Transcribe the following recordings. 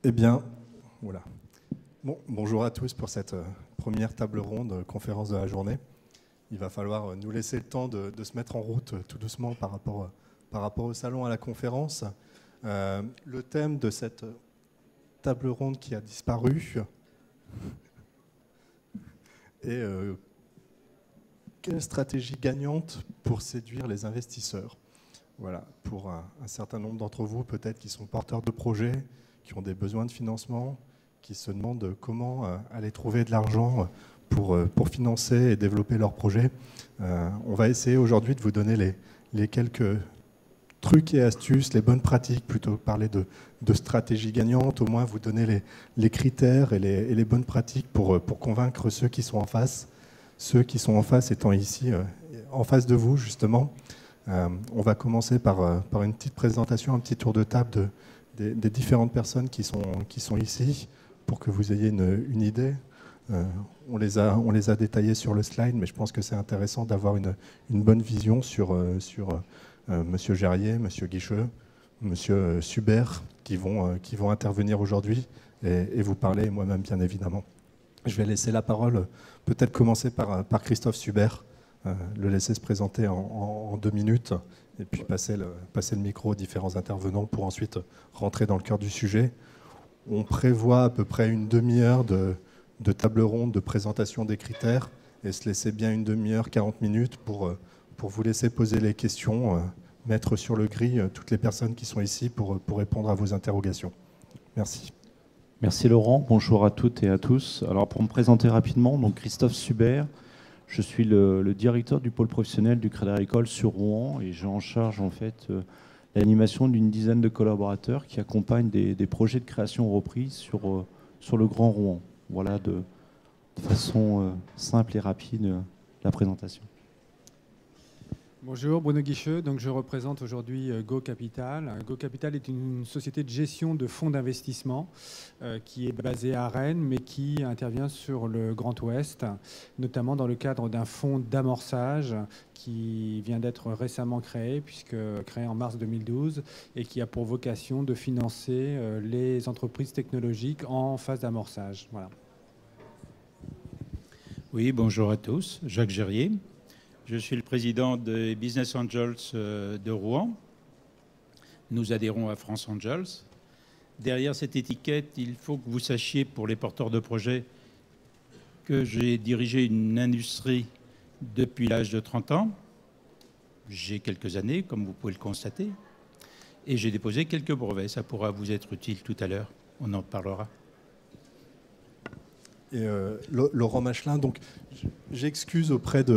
Eh bien, voilà. Bonjour à tous pour cette première table ronde, conférence de la journée. Il va falloir nous laisser le temps de se mettre en route tout doucement par rapport au salon à la conférence. Le thème de cette table ronde qui a disparu est quelle stratégie gagnante pour séduire les investisseurs? Voilà, pour un certain nombre d'entre vous, peut-être qui sont porteurs de projets, qui ont des besoins de financement, qui se demandent comment aller trouver de l'argent pour financer et développer leurs projets. On va essayer aujourd'hui de vous donner les quelques trucs et astuces, les bonnes pratiques, plutôt que parler de stratégie gagnante, au moins vous donner les critères et les bonnes pratiques pour convaincre ceux qui sont en face. Ceux qui sont en face étant ici, en face de vous, justement. On va commencer par une petite présentation, un petit tour de table des différentes personnes qui sont ici, pour que vous ayez une idée. On les a détaillés sur le slide, mais je pense que c'est intéressant d'avoir une bonne vision sur Monsieur Gerrier, Monsieur Guicheux, Monsieur Subert, qui vont intervenir aujourd'hui et vous parler, et moi-même bien évidemment. Je vais laisser la parole, peut-être commencer par Christophe Subert, le laisser se présenter en 2 minutes et puis passer le micro aux différents intervenants pour ensuite rentrer dans le cœur du sujet. On prévoit à peu près une demi-heure de table ronde de présentation des critères et se laisser bien une demi-heure, 40 minutes pour vous laisser poser les questions, mettre sur le gris toutes les personnes qui sont ici pour répondre à vos interrogations. Merci. Merci Laurent, bonjour à toutes et à tous. Alors pour me présenter rapidement, donc Christophe Subert, je suis le directeur du pôle professionnel du Crédit Agricole sur Rouen et j'ai en charge en fait l'animation d'une dizaine de collaborateurs qui accompagnent des projets de création reprise sur le Grand Rouen. Voilà de façon simple et rapide la présentation. Bonjour, Bruno Guicheux. Donc, je représente aujourd'hui Go Capital. Go Capital est une société de gestion de fonds d'investissement qui est basée à Rennes, mais qui intervient sur le Grand Ouest, notamment dans le cadre d'un fonds d'amorçage qui vient d'être récemment créé, puisque créé en mars 2012, et qui a pour vocation de financer les entreprises technologiques en phase d'amorçage. Voilà. Oui, bonjour à tous. Jacques Gerrier. Je suis le président des Business Angels de Rouen. Nous adhérons à France Angels. Derrière cette étiquette, il faut que vous sachiez, pour les porteurs de projets, que j'ai dirigé une industrie depuis l'âge de 30 ans. J'ai quelques années, comme vous pouvez le constater. Et j'ai déposé quelques brevets. Ça pourra vous être utile tout à l'heure. On en parlera. Et Laurent Machelin, donc j'excuse auprès de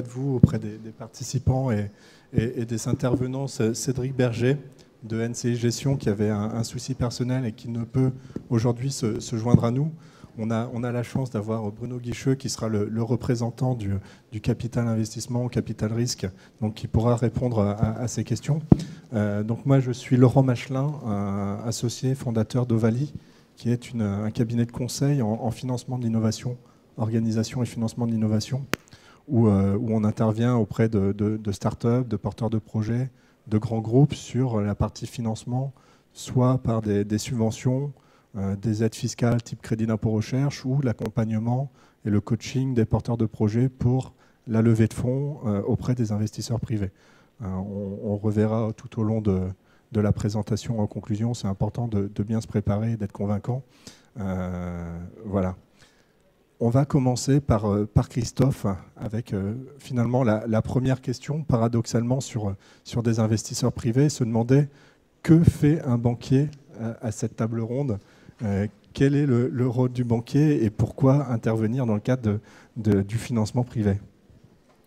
vous, auprès des participants et des intervenants, Cédric Berger de NCI Gestion qui avait un souci personnel et qui ne peut aujourd'hui se joindre à nous. On a la chance d'avoir Bruno Guicheux qui sera le représentant du capital investissement, capital risque, donc qui pourra répondre à ces questions. Donc moi je suis Laurent Machelin, associé fondateur d'Ovalie, qui est un cabinet de conseil en financement de l'innovation, organisation et financement de l'innovation, où on intervient auprès de start-up, de porteurs de projets, de grands groupes sur la partie financement, soit par des subventions, des aides fiscales type crédit d'impôt recherche, ou l'accompagnement et le coaching des porteurs de projets pour la levée de fonds auprès des investisseurs privés. On reverra tout au long de la présentation en conclusion, c'est important de bien se préparer et d'être convaincant. Voilà. On va commencer par Christophe avec finalement la première question, paradoxalement sur des investisseurs privés, se demander que fait un banquier à cette table ronde, quel est le rôle du banquier et pourquoi intervenir dans le cadre du financement privé.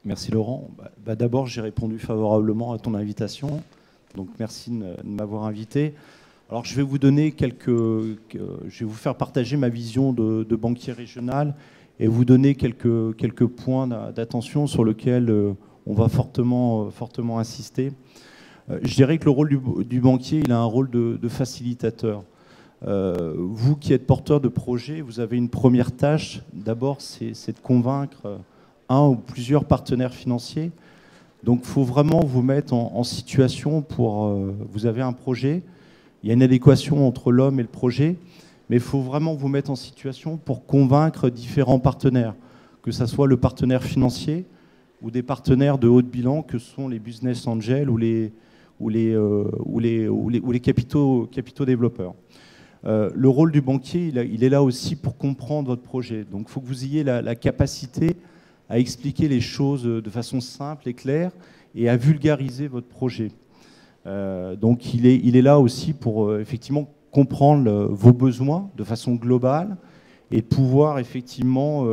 Merci Laurent. D'abord, j'ai répondu favorablement à ton invitation. Donc merci de m'avoir invité. Alors je vais vous donner je vais vous faire partager ma vision de banquier régional et vous donner quelques points d'attention sur lesquels on va fortement insister. Je dirais que le rôle du banquier, il a un rôle de facilitateur. Vous qui êtes porteur de projet, vous avez une première tâche. D'abord, c'est de convaincre un ou plusieurs partenaires financiers. Donc, il faut vraiment vous mettre en situation pour... vous avez un projet, il y a une adéquation entre l'homme et le projet, mais il faut vraiment vous mettre en situation pour convaincre différents partenaires, que ce soit le partenaire financier ou des partenaires de haut de bilan que sont les business angels ou les capitaux développeurs. Le rôle du banquier, il est là aussi pour comprendre votre projet. Donc il faut que vous ayez la capacité à expliquer les choses de façon simple et claire et à vulgariser votre projet. Donc il est là aussi pour effectivement comprendre vos besoins de façon globale et pouvoir effectivement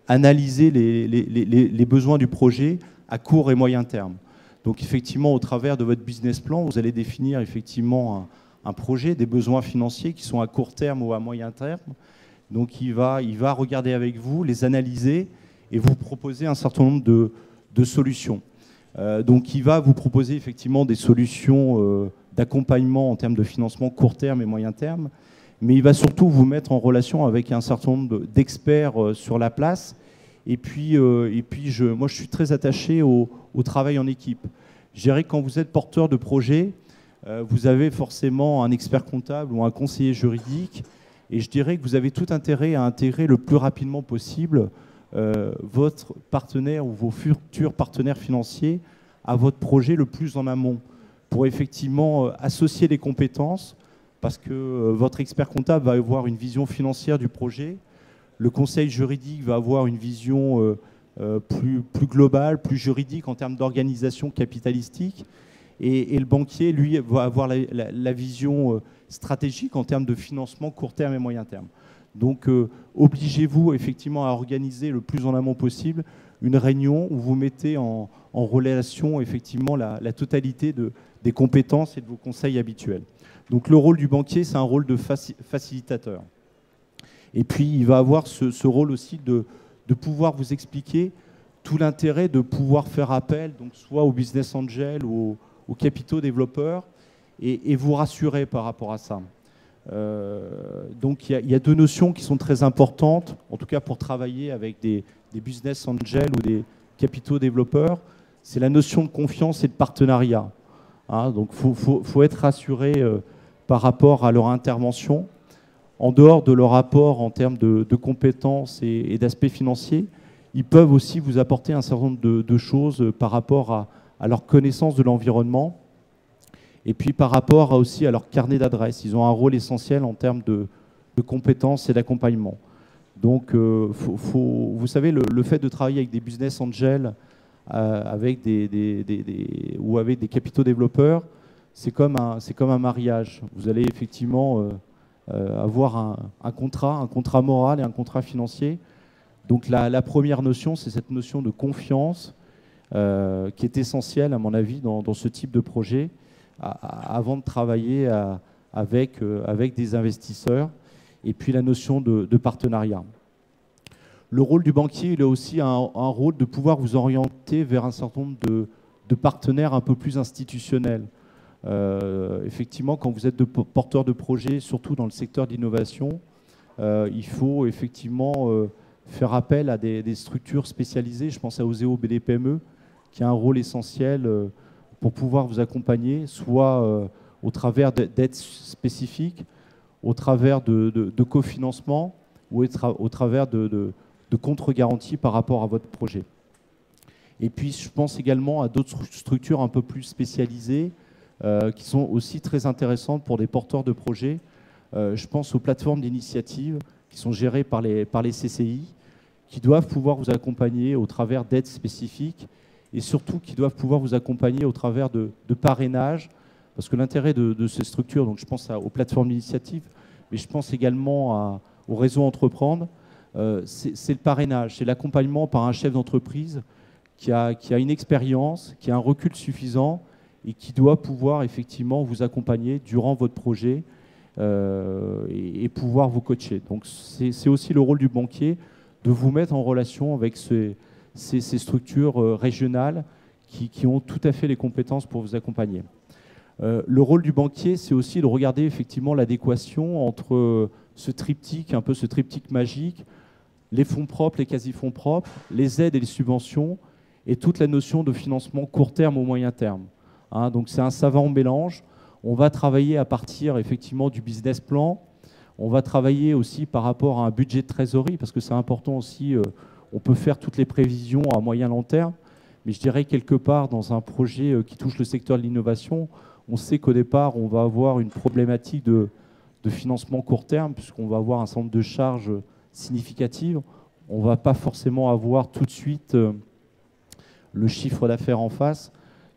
analyser les besoins du projet à court et moyen terme. Donc effectivement, au travers de votre business plan, vous allez définir effectivement un projet, des besoins financiers qui sont à court terme ou à moyen terme. Donc il va regarder avec vous, les analyser et vous proposer un certain nombre de solutions. Donc il va vous proposer effectivement des solutions d'accompagnement en termes de financement court terme et moyen terme, mais il va surtout vous mettre en relation avec un certain nombre d'experts sur la place. Et puis moi, je suis très attaché au travail en équipe. Je dirais que quand vous êtes porteur de projet, vous avez forcément un expert comptable ou un conseiller juridique, et je dirais que vous avez tout intérêt à intégrer le plus rapidement possible votre partenaire ou vos futurs partenaires financiers à votre projet le plus en amont, pour effectivement associer les compétences, parce que votre expert comptable va avoir une vision financière du projet, le conseil juridique va avoir une vision plus globale, plus juridique en termes d'organisation capitalistique, et le banquier, lui, va avoir la vision stratégique en termes de financement court terme et moyen terme. Donc, obligez-vous effectivement à organiser le plus en amont possible une réunion où vous mettez en relation effectivement la totalité des compétences et de vos conseils habituels. Donc, le rôle du banquier, c'est un rôle de facilitateur. Et puis, il va avoir ce rôle aussi de pouvoir vous expliquer tout l'intérêt de pouvoir faire appel, donc soit aux business angels ou aux capitaux développeurs, et vous rassurer par rapport à ça. Donc il y a deux notions qui sont très importantes, en tout cas pour travailler avec des business angels ou des capitaux développeurs, c'est la notion de confiance et de partenariat. Hein, donc il faut être rassuré par rapport à leur intervention. En dehors de leur apport en termes de compétences et d'aspects financiers, ils peuvent aussi vous apporter un certain nombre de choses par rapport à leur connaissance de l'environnement et puis par rapport aussi à leur carnet d'adresses. Ils ont un rôle essentiel en termes de compétences et d'accompagnement. Donc, vous savez, le fait de travailler avec des business angels ou avec des capitaux développeurs, c'est comme un mariage. Vous allez effectivement avoir un contrat moral et un contrat financier. Donc la première notion, c'est cette notion de confiance qui est essentielle, à mon avis, dans ce type de projet, avant de travailler avec des investisseurs. Et puis la notion de partenariat. Le rôle du banquier, il a aussi un rôle de pouvoir vous orienter vers un certain nombre de partenaires un peu plus institutionnels. Effectivement, quand vous êtes porteur de projet, surtout dans le secteur d'innovation, il faut effectivement faire appel à des structures spécialisées. Je pense à Oseo BDPME, qui a un rôle essentiel pour pouvoir vous accompagner, soit au travers d'aides spécifiques, au travers de cofinancement ou au travers de contre-garanties par rapport à votre projet. Et puis, je pense également à d'autres structures un peu plus spécialisées qui sont aussi très intéressantes pour des porteurs de projets. Je pense aux plateformes d'initiative qui sont gérées par les CCI, qui doivent pouvoir vous accompagner au travers d'aides spécifiques et surtout qui doivent pouvoir vous accompagner au travers de parrainage, parce que l'intérêt de ces structures, donc je pense aux plateformes d'initiative, mais je pense également au réseau Entreprendre, c'est le parrainage, c'est l'accompagnement par un chef d'entreprise qui a une expérience, qui a un recul suffisant et qui doit pouvoir effectivement vous accompagner durant votre projet et pouvoir vous coacher. Donc c'est aussi le rôle du banquier de vous mettre en relation avec ces structures régionales qui ont tout à fait les compétences pour vous accompagner. Le rôle du banquier, c'est aussi de regarder effectivement l'adéquation entre ce triptyque, un peu ce triptyque magique, les fonds propres, les quasi-fonds propres, les aides et les subventions, et toute la notion de financement court terme ou moyen terme. Hein, donc c'est un savant mélange. On va travailler à partir effectivement du business plan, On va travailler aussi par rapport à un budget de trésorerie, parce que c'est important aussi, on peut faire toutes les prévisions à moyen long terme, mais je dirais quelque part dans un projet qui touche le secteur de l'innovation, on sait qu'au départ, on va avoir une problématique de financement court terme, puisqu'on va avoir un certain nombre de charges significatives. On ne va pas forcément avoir tout de suite le chiffre d'affaires en face.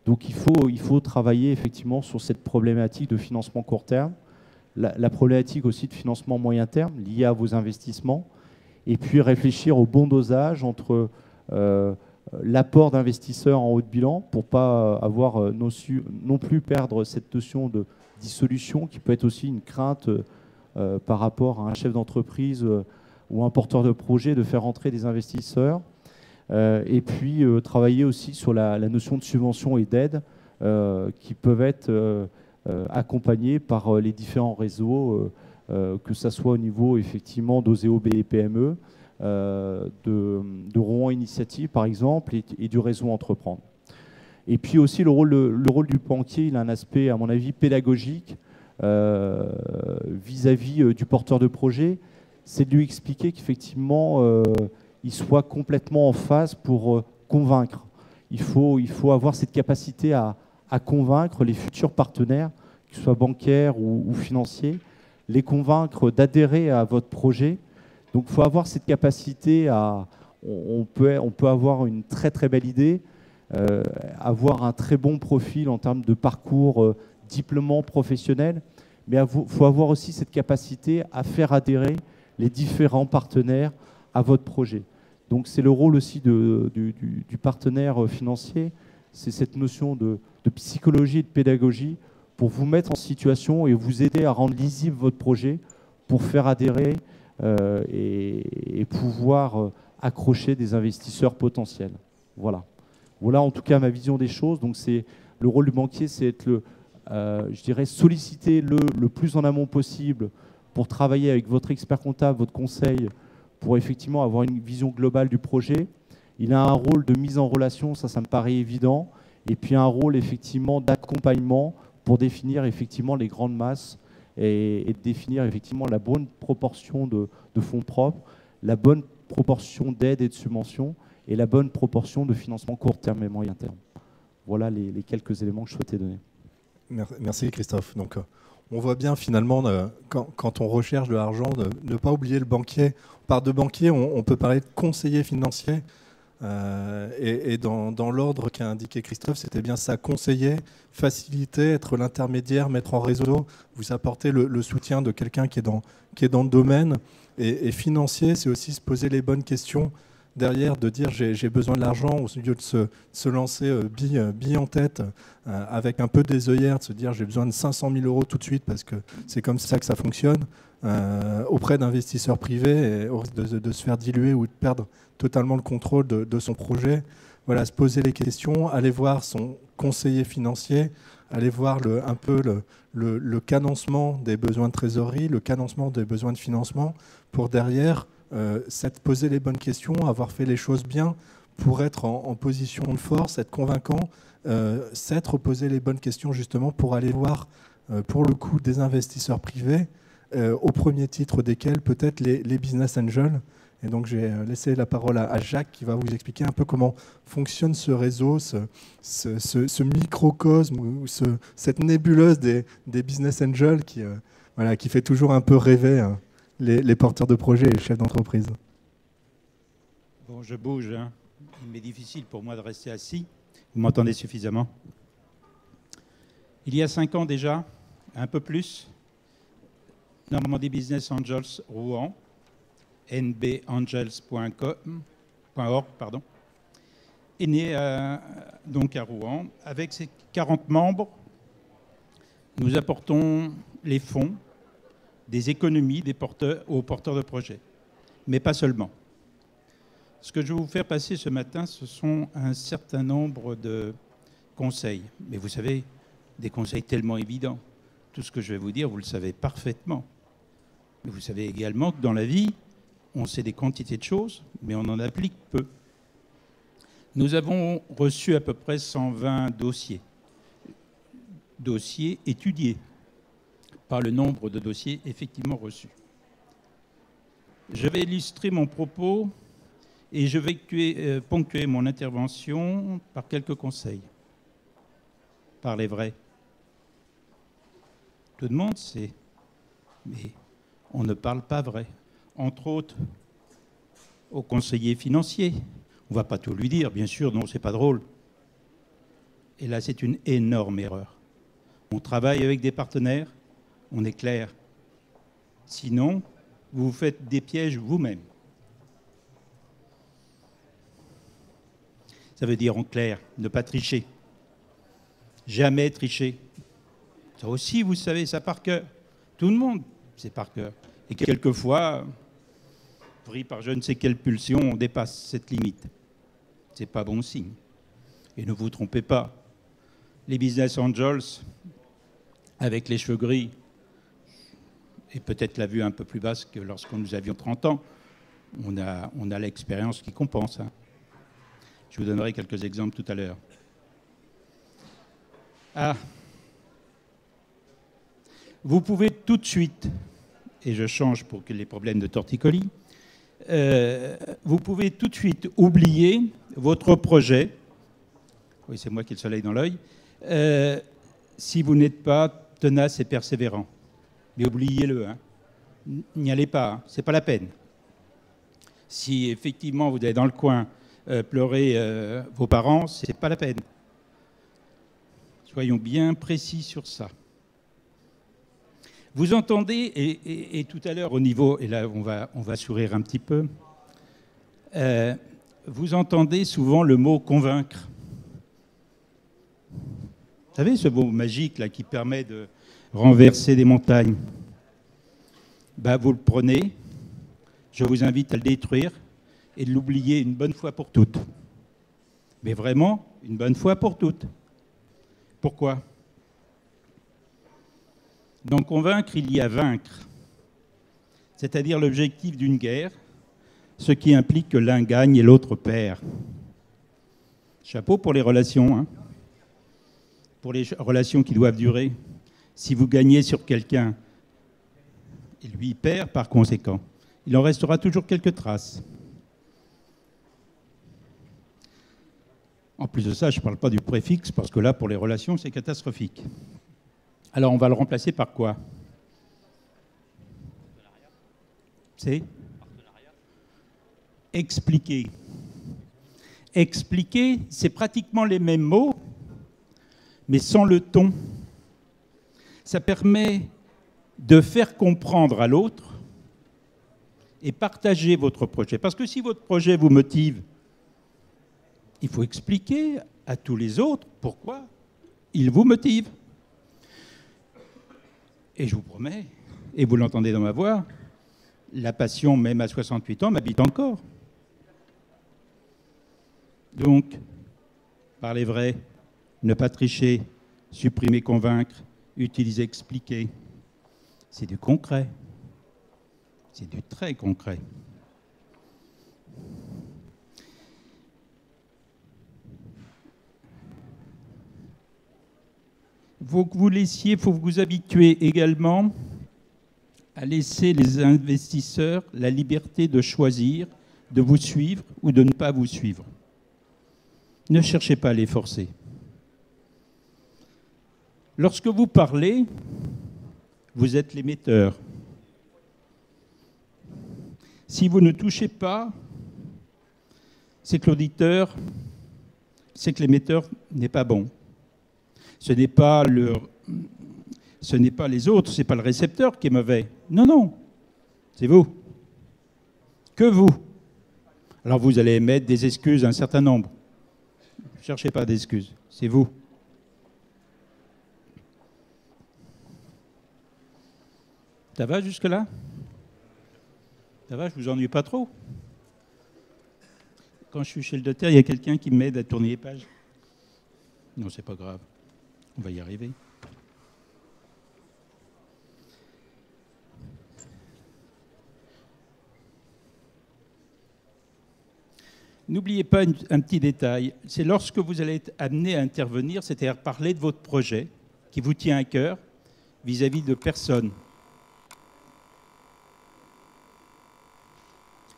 Donc il faut travailler effectivement sur cette problématique de financement court terme, la problématique aussi de financement moyen terme liée à vos investissements, et puis réfléchir au bon dosage entre l'apport d'investisseurs en haut de bilan pour ne pas avoir non plus perdre cette notion de dissolution qui peut être aussi une crainte par rapport à un chef d'entreprise ou un porteur de projet de faire entrer des investisseurs. Et puis travailler aussi sur la notion de subvention et d'aide qui peuvent être accompagnées par les différents réseaux, que ce soit au niveau effectivement d'Oseo BPME, de Rouen Initiative par exemple, et du réseau Entreprendre. Et puis aussi le rôle du banquier, il a un aspect à mon avis pédagogique vis-à-vis du porteur de projet, c'est de lui expliquer qu'effectivement il soit complètement en phase pour convaincre. Il faut avoir cette capacité à convaincre les futurs partenaires, qu'ils soient bancaires ou financiers, les convaincre d'adhérer à votre projet. Donc il faut avoir cette capacité à... On peut avoir une très très belle idée, avoir un très bon profil en termes de parcours diplômant professionnel, mais il faut avoir aussi cette capacité à faire adhérer les différents partenaires à votre projet. Donc c'est le rôle aussi du partenaire financier, c'est cette notion de psychologie et de pédagogie pour vous mettre en situation et vous aider à rendre lisible votre projet pour faire adhérer et pouvoir accrocher des investisseurs potentiels. Voilà. Voilà en tout cas ma vision des choses. Donc c'est le rôle du banquier, c'est être je dirais solliciter le plus en amont possible pour travailler avec votre expert comptable, votre conseil, pour effectivement avoir une vision globale du projet. Il a un rôle de mise en relation, ça me paraît évident, et puis un rôle effectivement d'accompagnement pour définir effectivement les grandes masses et définir effectivement la bonne proportion de fonds propres, la bonne proportion d'aide et de subventions et la bonne proportion de financement court terme et moyen terme. Voilà les quelques éléments que je souhaitais donner. Merci Christophe. Donc, on voit bien finalement, quand on recherche de l'argent, de ne pas oublier le banquier. On parle de banquier, on peut parler de conseiller financier. Et dans l'ordre qu'a indiqué Christophe, c'était bien ça, conseiller, faciliter, être l'intermédiaire, mettre en réseau, vous apporter le soutien de quelqu'un qui est dans le domaine. Et financier, c'est aussi se poser les bonnes questions derrière, de dire j'ai besoin de l'argent, au lieu de se lancer bille en tête, avec un peu des œillères, de se dire j'ai besoin de 500 000 € tout de suite parce que c'est comme ça que ça fonctionne, auprès d'investisseurs privés, et au risque de se faire diluer ou de perdre totalement le contrôle de son projet. Voilà, se poser les questions, aller voir son conseiller financier, aller voir un peu le cadencement des besoins de trésorerie, le cadencement des besoins de financement, pour derrière poser les bonnes questions, avoir fait les choses bien pour être en position de force, être convaincant, s'être posé les bonnes questions justement pour aller voir pour le coup des investisseurs privés, au premier titre desquels peut-être les business angels. Et donc j'ai laissé la parole à Jacques qui va vous expliquer un peu comment fonctionne ce réseau, ce microcosme ou cette nébuleuse des business angels qui fait toujours un peu rêver les porteurs de projets et les chefs d'entreprise. Bon, je bouge, hein. Il m'est difficile pour moi de rester assis. Vous m'entendez suffisamment? Il y a 5 ans déjà, un peu plus, Normandie Business Angels Rouen, nbangels.org, est né donc à Rouen. Avec ses 40 membres, nous apportons les fonds des économies aux porteurs de projets, mais pas seulement. Ce que je vais vous faire passer ce matin, ce sont un certain nombre de conseils. Mais vous savez, des conseils tellement évidents. Tout ce que je vais vous dire, vous le savez parfaitement. Mais vous savez également que dans la vie, on sait des quantités de choses, mais on en applique peu. Nous avons reçu à peu près 120 dossiers étudiés, par le nombre de dossiers effectivement reçus. Je vais illustrer mon propos et je vais ponctuer mon intervention par quelques conseils. Parlez vrai. Tout le monde sait, mais on ne parle pas vrai. Entre autres, au conseiller financier. On ne va pas tout lui dire, bien sûr, non, c'est pas drôle. Et là, c'est une énorme erreur. On travaille avec des partenaires, on est clair. Sinon, vous vous faites des pièges vous-même. Ça veut dire en clair, ne pas tricher. Jamais tricher. Ça aussi, vous savez, ça par cœur. Tout le monde sait par cœur. Et quelquefois, pris par je ne sais quelle pulsion, on dépasse cette limite. Ce n'est pas bon signe. Et ne vous trompez pas. Les business angels, avec les cheveux gris, et peut-être la vue un peu plus basse que lorsque nous avions 30 ans, on a l'expérience qui compense. Hein. Je vous donnerai quelques exemples tout à l'heure. Ah, vous pouvez tout de suite, et je change pour que les problèmes de torticolis, vous pouvez tout de suite oublier votre projet, oui c'est moi qui ai le soleil dans l'œil, si vous n'êtes pas tenace et persévérant. Mais oubliez-le, hein. N'y allez pas, hein. Ce n'est pas la peine. Si effectivement vous allez dans le coin pleurer vos parents, ce n'est pas la peine. Soyons bien précis sur ça. Vous entendez, et tout à l'heure au niveau, et là on va sourire un petit peu, vous entendez souvent le mot « convaincre ». Vous savez, ce mot magique là, qui permet de renverser des montagnes. Ben, vous le prenez, je vous invite à le détruire et de l'oublier une bonne fois pour toutes. Mais vraiment, une bonne fois pour toutes. Pourquoi ? Dans convaincre, il y a vaincre, c'est-à-dire l'objectif d'une guerre, ce qui implique que l'un gagne et l'autre perd. Chapeau pour les relations, hein. Pour les relations qui doivent durer. Si vous gagnez sur quelqu'un et lui perd par conséquent, il en restera toujours quelques traces. En plus de ça, je ne parle pas du préfixe, parce que là, pour les relations, c'est catastrophique. Alors, on va le remplacer par quoi ? C'est expliquer. Expliquer, c'est pratiquement les mêmes mots, mais sans le ton. Ça permet de faire comprendre à l'autre et partager votre projet. Parce que si votre projet vous motive, il faut expliquer à tous les autres pourquoi il vous motive. Et je vous promets, et vous l'entendez dans ma voix, la passion, même à 68 ans, m'habite encore. Donc, parlez vrai, ne pas tricher, supprimer, convaincre, utiliser, expliquer. C'est du concret. C'est du très concret. Faut que vous laissiez, faut que vous habituez également à laisser les investisseurs la liberté de choisir, de vous suivre ou de ne pas vous suivre. Ne cherchez pas à les forcer. Lorsque vous parlez, vous êtes l'émetteur. Si vous ne touchez pas, c'est que l'auditeur, c'est que l'émetteur n'est pas bon. Ce n'est pas les autres, ce n'est pas le récepteur qui est mauvais. Non, non, c'est vous. Que vous. Alors vous allez émettre des excuses, un certain nombre. Ne cherchez pas d'excuses, c'est vous. Ça va jusque-là? Ça va, je ne vous ennuie pas trop? Quand je suis chez le notaire, il y a quelqu'un qui m'aide à tourner les pages? Non, c'est pas grave. On va y arriver. N'oubliez pas un petit détail, c'est lorsque vous allez être amené à intervenir, c'est-à-dire parler de votre projet qui vous tient à cœur vis-à-vis de personnes.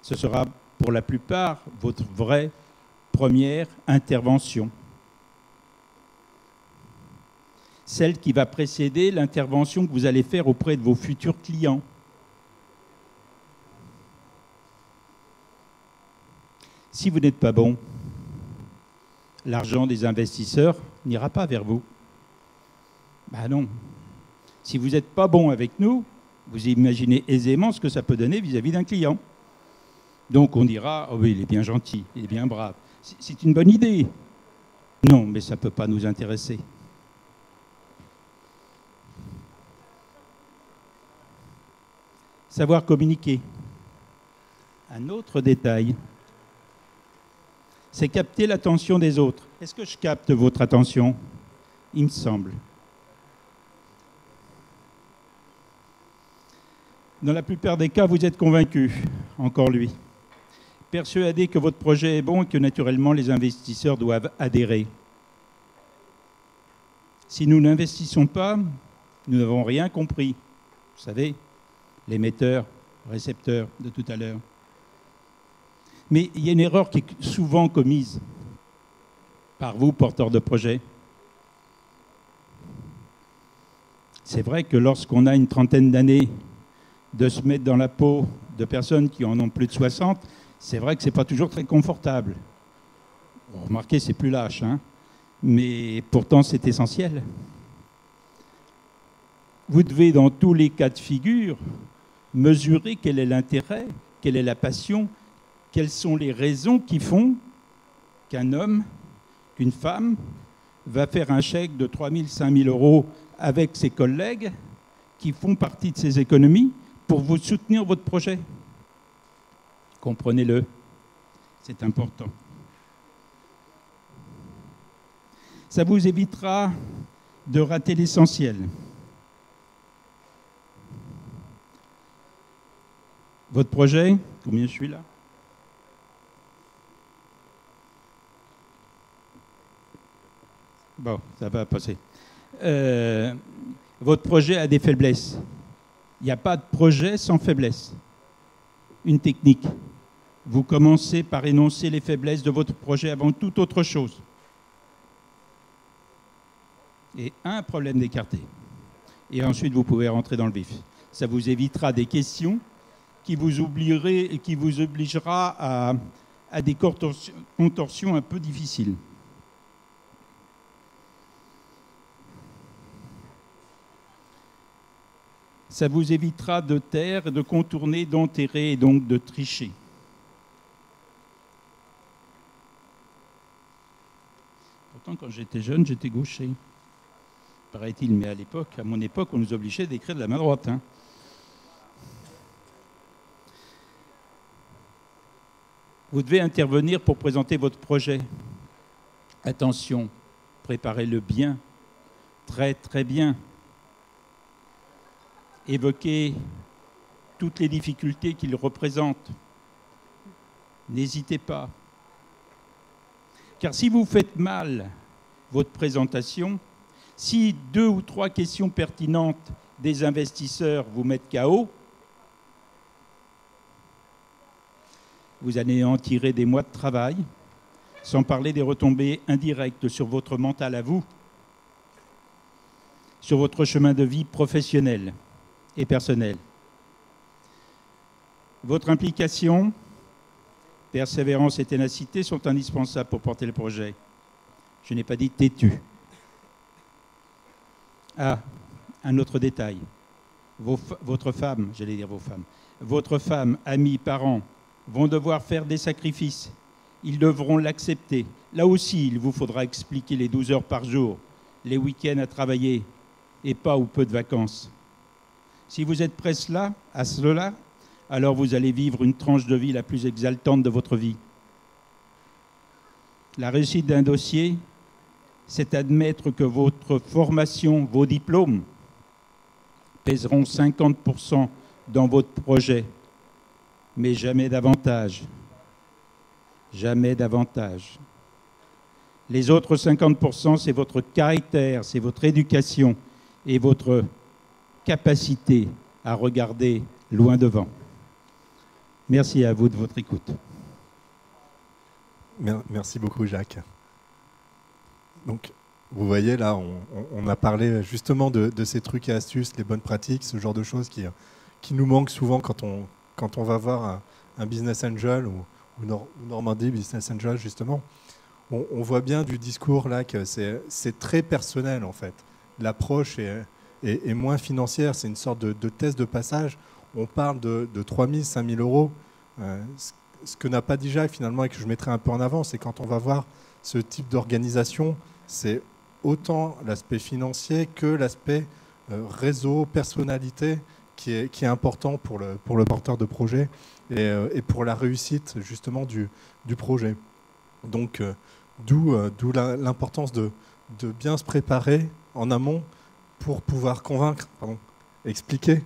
Ce sera pour la plupart votre vraie première intervention. Celle qui va précéder l'intervention que vous allez faire auprès de vos futurs clients. Si vous n'êtes pas bon, l'argent des investisseurs n'ira pas vers vous. Ben non. Si vous n'êtes pas bon avec nous, vous imaginez aisément ce que ça peut donner vis-à-vis d'un client. Donc on dira, oh oui, il est bien gentil, il est bien brave. C'est une bonne idée. Non, mais ça ne peut pas nous intéresser. Savoir communiquer. Un autre détail, c'est capter l'attention des autres. Est-ce que je capte votre attention? Il me semble. Dans la plupart des cas, vous êtes convaincu, encore lui, persuadé que votre projet est bon et que naturellement les investisseurs doivent adhérer. Si nous n'investissons pas, nous n'avons rien compris. Vous savez, l'émetteur, récepteur de tout à l'heure. Mais il y a une erreur qui est souvent commise par vous, porteurs de projet. C'est vrai que lorsqu'on a une trentaine d'années, de se mettre dans la peau de personnes qui en ont plus de 60, c'est vrai que ce n'est pas toujours très confortable. Remarquez, c'est plus lâche, hein, mais pourtant c'est essentiel. Vous devez, dans tous les cas de figure, mesurer quel est l'intérêt, quelle est la passion, quelles sont les raisons qui font qu'un homme, qu'une femme va faire un chèque de 3 000, 5 000 euros avec ses collègues qui font partie de ses économies pour vous soutenir votre projet. Comprenez-le, c'est important. Ça vous évitera de rater l'essentiel. Votre projet, combien je suis là? Bon, ça va passer. Votre projet a des faiblesses. Il n'y a pas de projet sans faiblesse. Une technique. Vous commencez par énoncer les faiblesses de votre projet avant toute autre chose. Et un problème d'écarté. Et ensuite, vous pouvez rentrer dans le vif. Ça vous évitera des questions qui vous obligera à des contorsions un peu difficiles. Ça vous évitera de taire, de contourner, d'enterrer et donc de tricher. Pourtant, quand j'étais jeune, j'étais gaucher. Paraît-il, mais à mon époque, on nous obligeait d'écrire de la main droite. Hein. Vous devez intervenir pour présenter votre projet. Attention, préparez-le bien, très très bien. Évoquez toutes les difficultés qu'il représente. N'hésitez pas. Car si vous faites mal votre présentation, si 2 ou 3 questions pertinentes des investisseurs vous mettent KO, vous allez en tirer des mois de travail, sans parler des retombées indirectes sur votre mental à vous, sur votre chemin de vie professionnel et personnel. Votre implication, persévérance et ténacité sont indispensables pour porter le projet. Je n'ai pas dit têtu. Ah, un autre détail. Votre femme, j'allais dire vos femmes, votre femme, amis, parents, vont devoir faire des sacrifices. Ils devront l'accepter. Là aussi, il vous faudra expliquer les 12 heures par jour, les week-ends à travailler et pas ou peu de vacances. Si vous êtes prêts à cela, alors vous allez vivre une tranche de vie la plus exaltante de votre vie. La réussite d'un dossier, c'est admettre que votre formation, vos diplômes, pèseront 50% dans votre projet, mais jamais davantage. Jamais davantage. Les autres 50%, c'est votre caractère, c'est votre éducation et votre capacité à regarder loin devant. Merci à vous de votre écoute. Merci beaucoup, Jacques. Donc, vous voyez, là, on a parlé justement de ces trucs et astuces, les bonnes pratiques, ce genre de choses qui nous manquent souvent quand on va voir un business angel ou Normandie Business Angel, justement. On voit bien du discours là que c'est très personnel, en fait. L'approche est moins financière, c'est une sorte de test de passage. On parle de 3 000, 5 000 euros. Ce que n'a pas dit Jacques, finalement, et que je mettrai un peu en avant, c'est quand on va voir ce type d'organisation, c'est autant l'aspect financier que l'aspect réseau, personnalité, qui est important pour le porteur de projet et pour la réussite, justement, du projet. Donc, d'où l'importance de bien se préparer en amont pour pouvoir convaincre, expliquer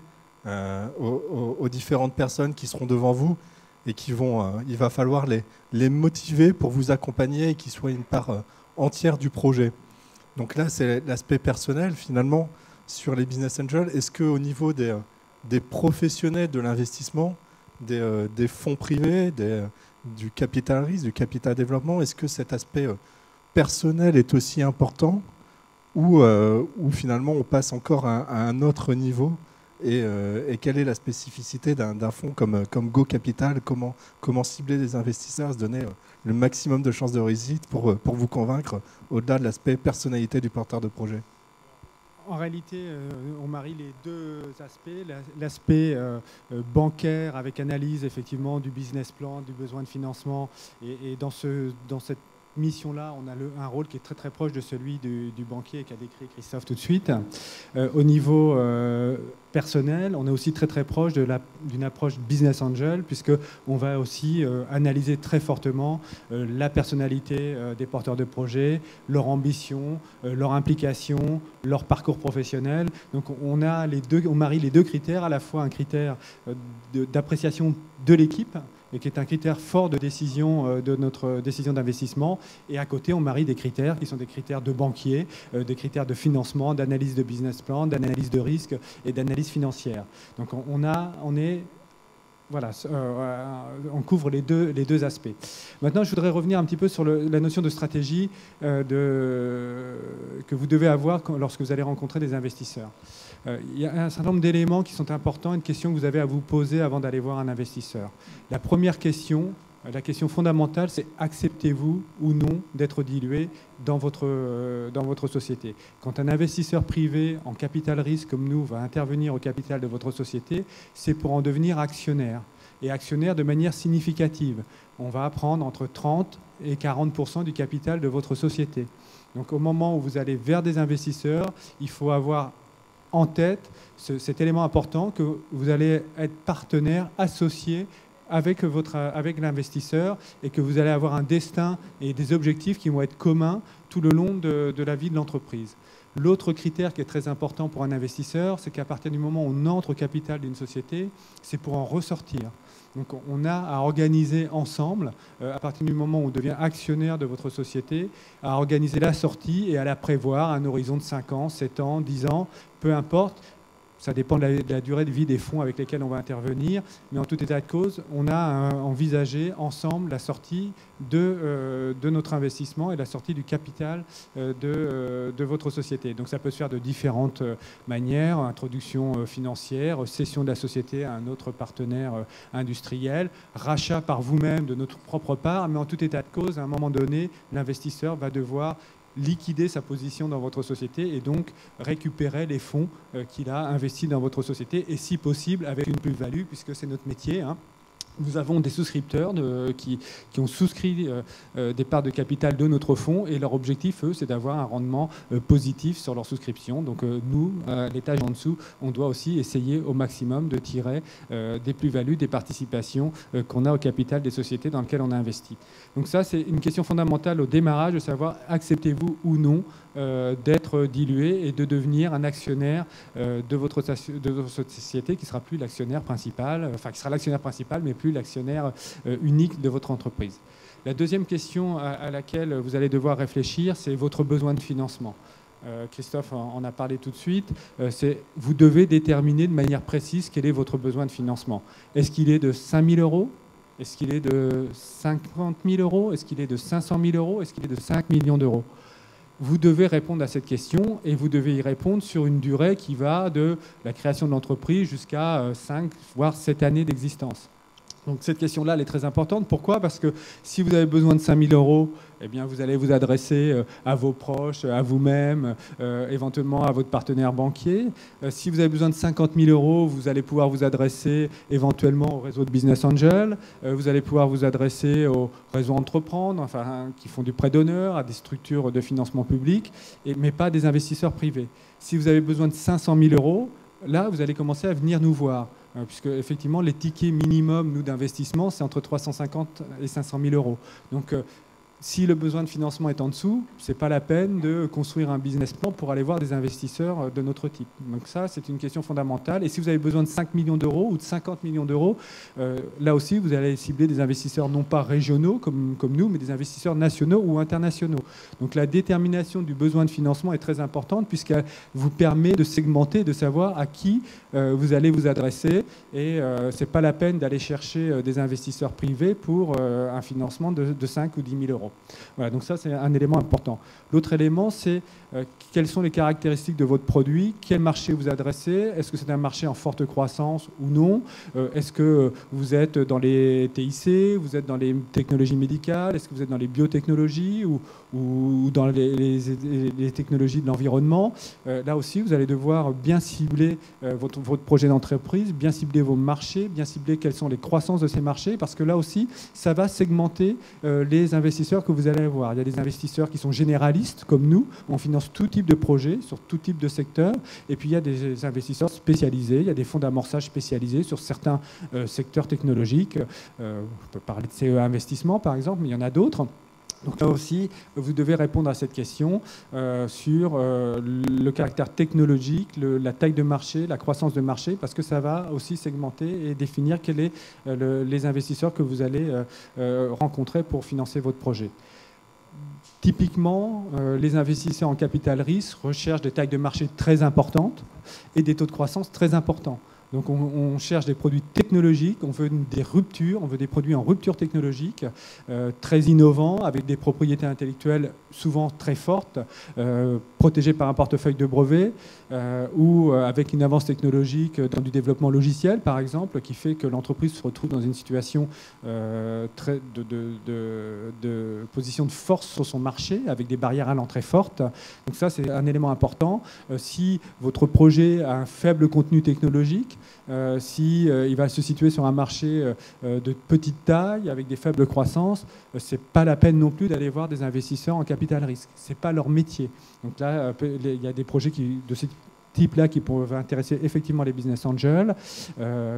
aux différentes personnes qui seront devant vous et il va falloir les motiver pour vous accompagner et qu'ils soient une part entière du projet. Donc là, c'est l'aspect personnel, finalement, sur les business angels. Est-ce qu'au niveau des professionnels de l'investissement, des fonds privés, du capital risque, du capital développement, est-ce que cet aspect personnel est aussi important ou finalement on passe encore à un autre niveau et quelle est la spécificité d'un fonds comme Go Capital, comment cibler les investisseurs, se donner le maximum de chances de réussite pour vous convaincre au-delà de l'aspect personnalité du porteur de projet? En réalité, on marie les deux aspects. L'aspect bancaire avec analyse effectivement du business plan, du besoin de financement. Et dans cette mission-là, on a un rôle qui est très très proche de celui du banquier qu'a décrit Christophe tout de suite. Au niveau personnel, on est aussi très très proche d'une approche business angel, puisqu'on va aussi analyser très fortement la personnalité des porteurs de projets, leur ambition, leur implication, leur parcours professionnel. Donc on marie les deux critères, à la fois un critère d'appréciation de l'équipe, et qui est un critère fort de décision de notre décision d'investissement. Et à côté, on marie des critères qui sont des critères de banquier, des critères de financement, d'analyse de business plan, d'analyse de risque et d'analyse financière. Donc on couvre les deux aspects. Maintenant, je voudrais revenir un petit peu sur la notion de stratégie que vous devez avoir lorsque vous allez rencontrer des investisseurs. Il y a un certain nombre d'éléments qui sont importants, une question que vous avez à vous poser avant d'aller voir un investisseur. La première question, la question fondamentale, c'est acceptez-vous ou non d'être dilué dans votre société. Quand un investisseur privé en capital risque comme nous va intervenir au capital de votre société, c'est pour en devenir actionnaire. Et actionnaire de manière significative. On va prendre entre 30 et 40% du capital de votre société. Donc au moment où vous allez vers des investisseurs, il faut avoir en tête cet élément important que vous allez être partenaire, associé avec l'investisseur et que vous allez avoir un destin et des objectifs qui vont être communs tout le long de la vie de l'entreprise. L'autre critère qui est très important pour un investisseur, c'est qu'à partir du moment où on entre au capital d'une société, c'est pour en ressortir. Donc on a à organiser ensemble, à partir du moment où on devient actionnaire de votre société, à organiser la sortie et à la prévoir à un horizon de 5 ans, 7 ans, 10 ans, peu importe. Ça dépend de la durée de vie des fonds avec lesquels on va intervenir. Mais en tout état de cause, on a envisagé ensemble la sortie de notre investissement et la sortie du capital de votre société. Donc ça peut se faire de différentes manières, introduction financière, cession de la société à un autre partenaire industriel, rachat par vous-même de notre propre part. Mais en tout état de cause, à un moment donné, l'investisseur va devoir liquider sa position dans votre société et donc récupérer les fonds qu'il a investis dans votre société et si possible avec une plus-value puisque c'est notre métier. Nous avons des souscripteurs qui ont souscrit des parts de capital de notre fonds et leur objectif, eux, c'est d'avoir un rendement positif sur leur souscription. Donc nous, l'étage en dessous, on doit aussi essayer au maximum de tirer des plus-values, des participations qu'on a au capital des sociétés dans lesquelles on a investi. Donc ça, c'est une question fondamentale au démarrage, de savoir acceptez-vous ou non d'être dilué et de devenir un actionnaire de votre société qui sera plus l'actionnaire principal, enfin qui sera l'actionnaire principal, mais plus l'actionnaire unique de votre entreprise. La deuxième question à laquelle vous allez devoir réfléchir, c'est votre besoin de financement. Christophe en a parlé tout de suite, c'est vous devez déterminer de manière précise quel est votre besoin de financement. Est-ce qu'il est de 5 000 euros? Est-ce qu'il est de 50 000 euros? Est-ce qu'il est de 500 000 euros? Est-ce qu'il est de 5 millions d'euros? Vous devez répondre à cette question et vous devez y répondre sur une durée qui va de la création de l'entreprise jusqu'à 5 voire 7 années d'existence. Donc cette question-là, elle est très importante. Pourquoi? Parce que si vous avez besoin de 5 000 euros, eh bien, vous allez vous adresser à vos proches, à vous-même, éventuellement à votre partenaire banquier. Si vous avez besoin de 50 000 euros, vous allez pouvoir vous adresser éventuellement au réseau de Business Angel. Vous allez pouvoir vous adresser au réseau Entreprendre, enfin, qui font du prêt d'honneur, à des structures de financement public, mais pas des investisseurs privés. Si vous avez besoin de 500 000 euros, là, vous allez commencer à venir nous voir. Puisque effectivement, les tickets minimum, nous, d'investissement, c'est entre 350 et 500 000 euros. Donc, si le besoin de financement est en dessous, ce n'est pas la peine de construire un business plan pour aller voir des investisseurs de notre type. Donc ça, c'est une question fondamentale. Et si vous avez besoin de 5 millions d'euros ou de 50 millions d'euros, là aussi, vous allez cibler des investisseurs non pas régionaux comme nous, mais des investisseurs nationaux ou internationaux. Donc la détermination du besoin de financement est très importante puisqu'elle vous permet de segmenter, de savoir à qui vous allez vous adresser. Et ce n'est pas la peine d'aller chercher des investisseurs privés pour un financement de 5 ou 10 000 euros. Voilà, donc ça, c'est un élément important. L'autre élément, c'est quelles sont les caractéristiques de votre produit, quel marché vous adressez, est-ce que c'est un marché en forte croissance ou non, est-ce que vous êtes dans les TIC, vous êtes dans les technologies médicales, est-ce que vous êtes dans les biotechnologies ou dans les technologies de l'environnement. Là aussi, vous allez devoir bien cibler votre projet d'entreprise, bien cibler vos marchés, bien cibler quelles sont les croissances de ces marchés, parce que là aussi, ça va segmenter les investisseurs que vous allez avoir. Il y a des investisseurs qui sont généralistes, comme nous, on finance tout type de projet, sur tout type de secteur, et puis il y a des investisseurs spécialisés, il y a des fonds d'amorçage spécialisés sur certains secteurs technologiques. On peut parler de CE Investissement, par exemple, mais il y en a d'autres. Donc là aussi, vous devez répondre à cette question sur le caractère technologique, la taille de marché, la croissance de marché, parce que ça va aussi segmenter et définir quels sont les investisseurs que vous allez rencontrer pour financer votre projet. Typiquement, les investisseurs en capital risque recherchent des tailles de marché très importantes et des taux de croissance très importants. Donc on cherche des produits technologiques, on veut des ruptures, on veut des produits en rupture technologique, très innovants, avec des propriétés intellectuelles souvent très fortes, protégées par un portefeuille de brevets, ou avec une avance technologique dans du développement logiciel, par exemple, qui fait que l'entreprise se retrouve dans une situation de position de force sur son marché, avec des barrières à l'entrée fortes. Donc ça, c'est un élément important. Si votre projet a un faible contenu technologique, si il va se situer sur un marché de petite taille, avec des faibles croissances, c'est pas la peine non plus d'aller voir des investisseurs en capital risque. C'est pas leur métier. Donc là, il y a des projets de ce type-là qui peuvent intéresser effectivement les business angels,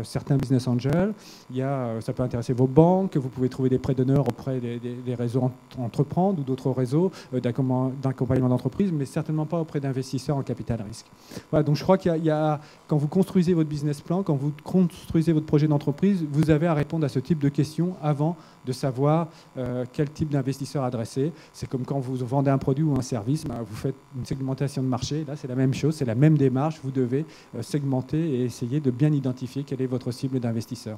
certains business angels. Ça peut intéresser vos banques, vous pouvez trouver des prêts d'honneur auprès des réseaux Entreprendre ou d'autres réseaux d'accompagnement d'entreprise, mais certainement pas auprès d'investisseurs en capital risque. Voilà, donc je crois qu'il y a, quand vous construisez votre business plan, quand vous construisez votre projet d'entreprise, vous avez à répondre à ce type de questions avant de savoir quel type d'investisseur adresser. C'est comme quand vous vendez un produit ou un service, vous faites une segmentation de marché. Là, c'est la même chose, c'est la même démarche. Vous devez segmenter et essayer de bien identifier quelle est votre cible d'investisseur.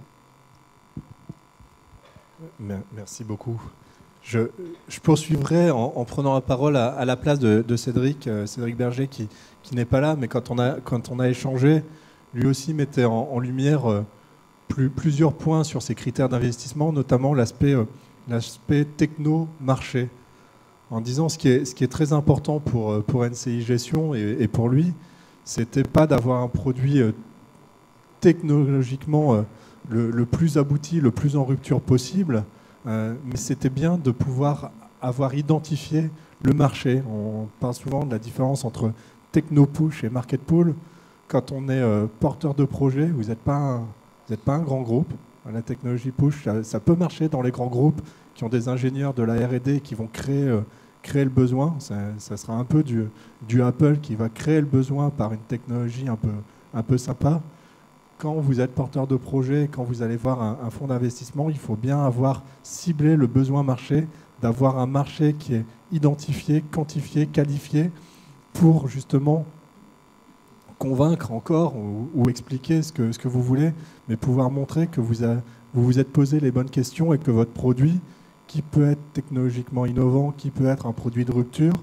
Merci beaucoup. Je poursuivrai en prenant la parole à la place de Cédric Berger, qui n'est pas là, mais quand on a échangé, lui aussi mettait en lumière plusieurs points sur ces critères d'investissement, notamment l'aspect techno-marché, en disant ce qui est très important pour NCI Gestion et pour lui, c'était pas d'avoir un produit technologiquement le plus abouti, le plus en rupture possible, mais c'était bien de pouvoir avoir identifié le marché. On parle souvent de la différence entre techno-push et market pool. Quand on est porteur de projet, vous n'êtes pas un grand groupe. La technologie push, ça peut marcher dans les grands groupes qui ont des ingénieurs de la R&D qui vont créer le besoin. Ça sera un peu du Apple qui va créer le besoin par une technologie un peu sympa. Quand vous êtes porteur de projet, quand vous allez voir un fonds d'investissement, il faut bien avoir ciblé le besoin marché, d'avoir un marché qui est identifié, quantifié, qualifié, pour justement convaincre encore ou expliquer ce que vous voulez, mais pouvoir montrer que vous vous êtes posé les bonnes questions et que votre produit, qui peut être technologiquement innovant, qui peut être un produit de rupture,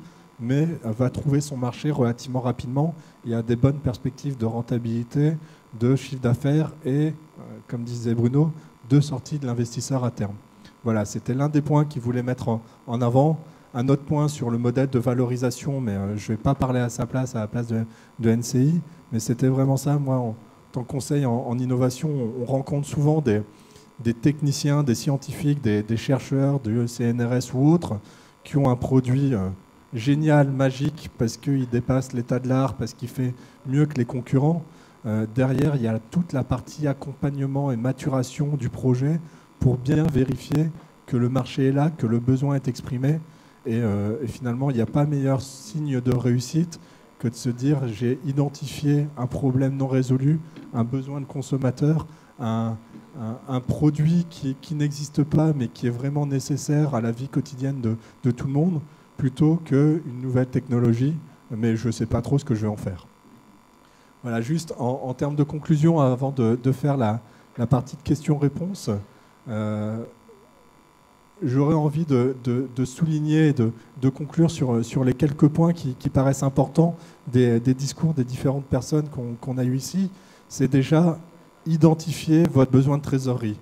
mais va trouver son marché relativement rapidement. Il y a des bonnes perspectives de rentabilité, de chiffre d'affaires et, comme disait Bruno, de sortie de l'investisseur à terme. Voilà, c'était l'un des points qu'il voulait mettre en avant. Un autre point sur le modèle de valorisation, mais je ne vais pas parler à sa place, à la place de NCI, mais c'était vraiment ça. Moi, en tant que conseil en innovation, on rencontre souvent des techniciens, des scientifiques, des chercheurs du CNRS ou autres, qui ont un produit génial, magique, parce qu'il dépasse l'état de l'art, parce qu'il fait mieux que les concurrents. Derrière, il y a toute la partie accompagnement et maturation du projet pour bien vérifier que le marché est là, que le besoin est exprimé. Et finalement, il n'y a pas meilleur signe de réussite que de se dire j'ai identifié un problème non résolu, un besoin de consommateur, un produit qui n'existe pas mais qui est vraiment nécessaire à la vie quotidienne de tout le monde, plutôt qu'une nouvelle technologie, mais je ne sais pas trop ce que je vais en faire. Voilà, juste en termes de conclusion, avant de faire la partie de questions-réponses, j'aurais envie de souligner et de conclure sur les quelques points qui paraissent importants des discours des différentes personnes qu'on a eues ici. C'est déjà identifier votre besoin de trésorerie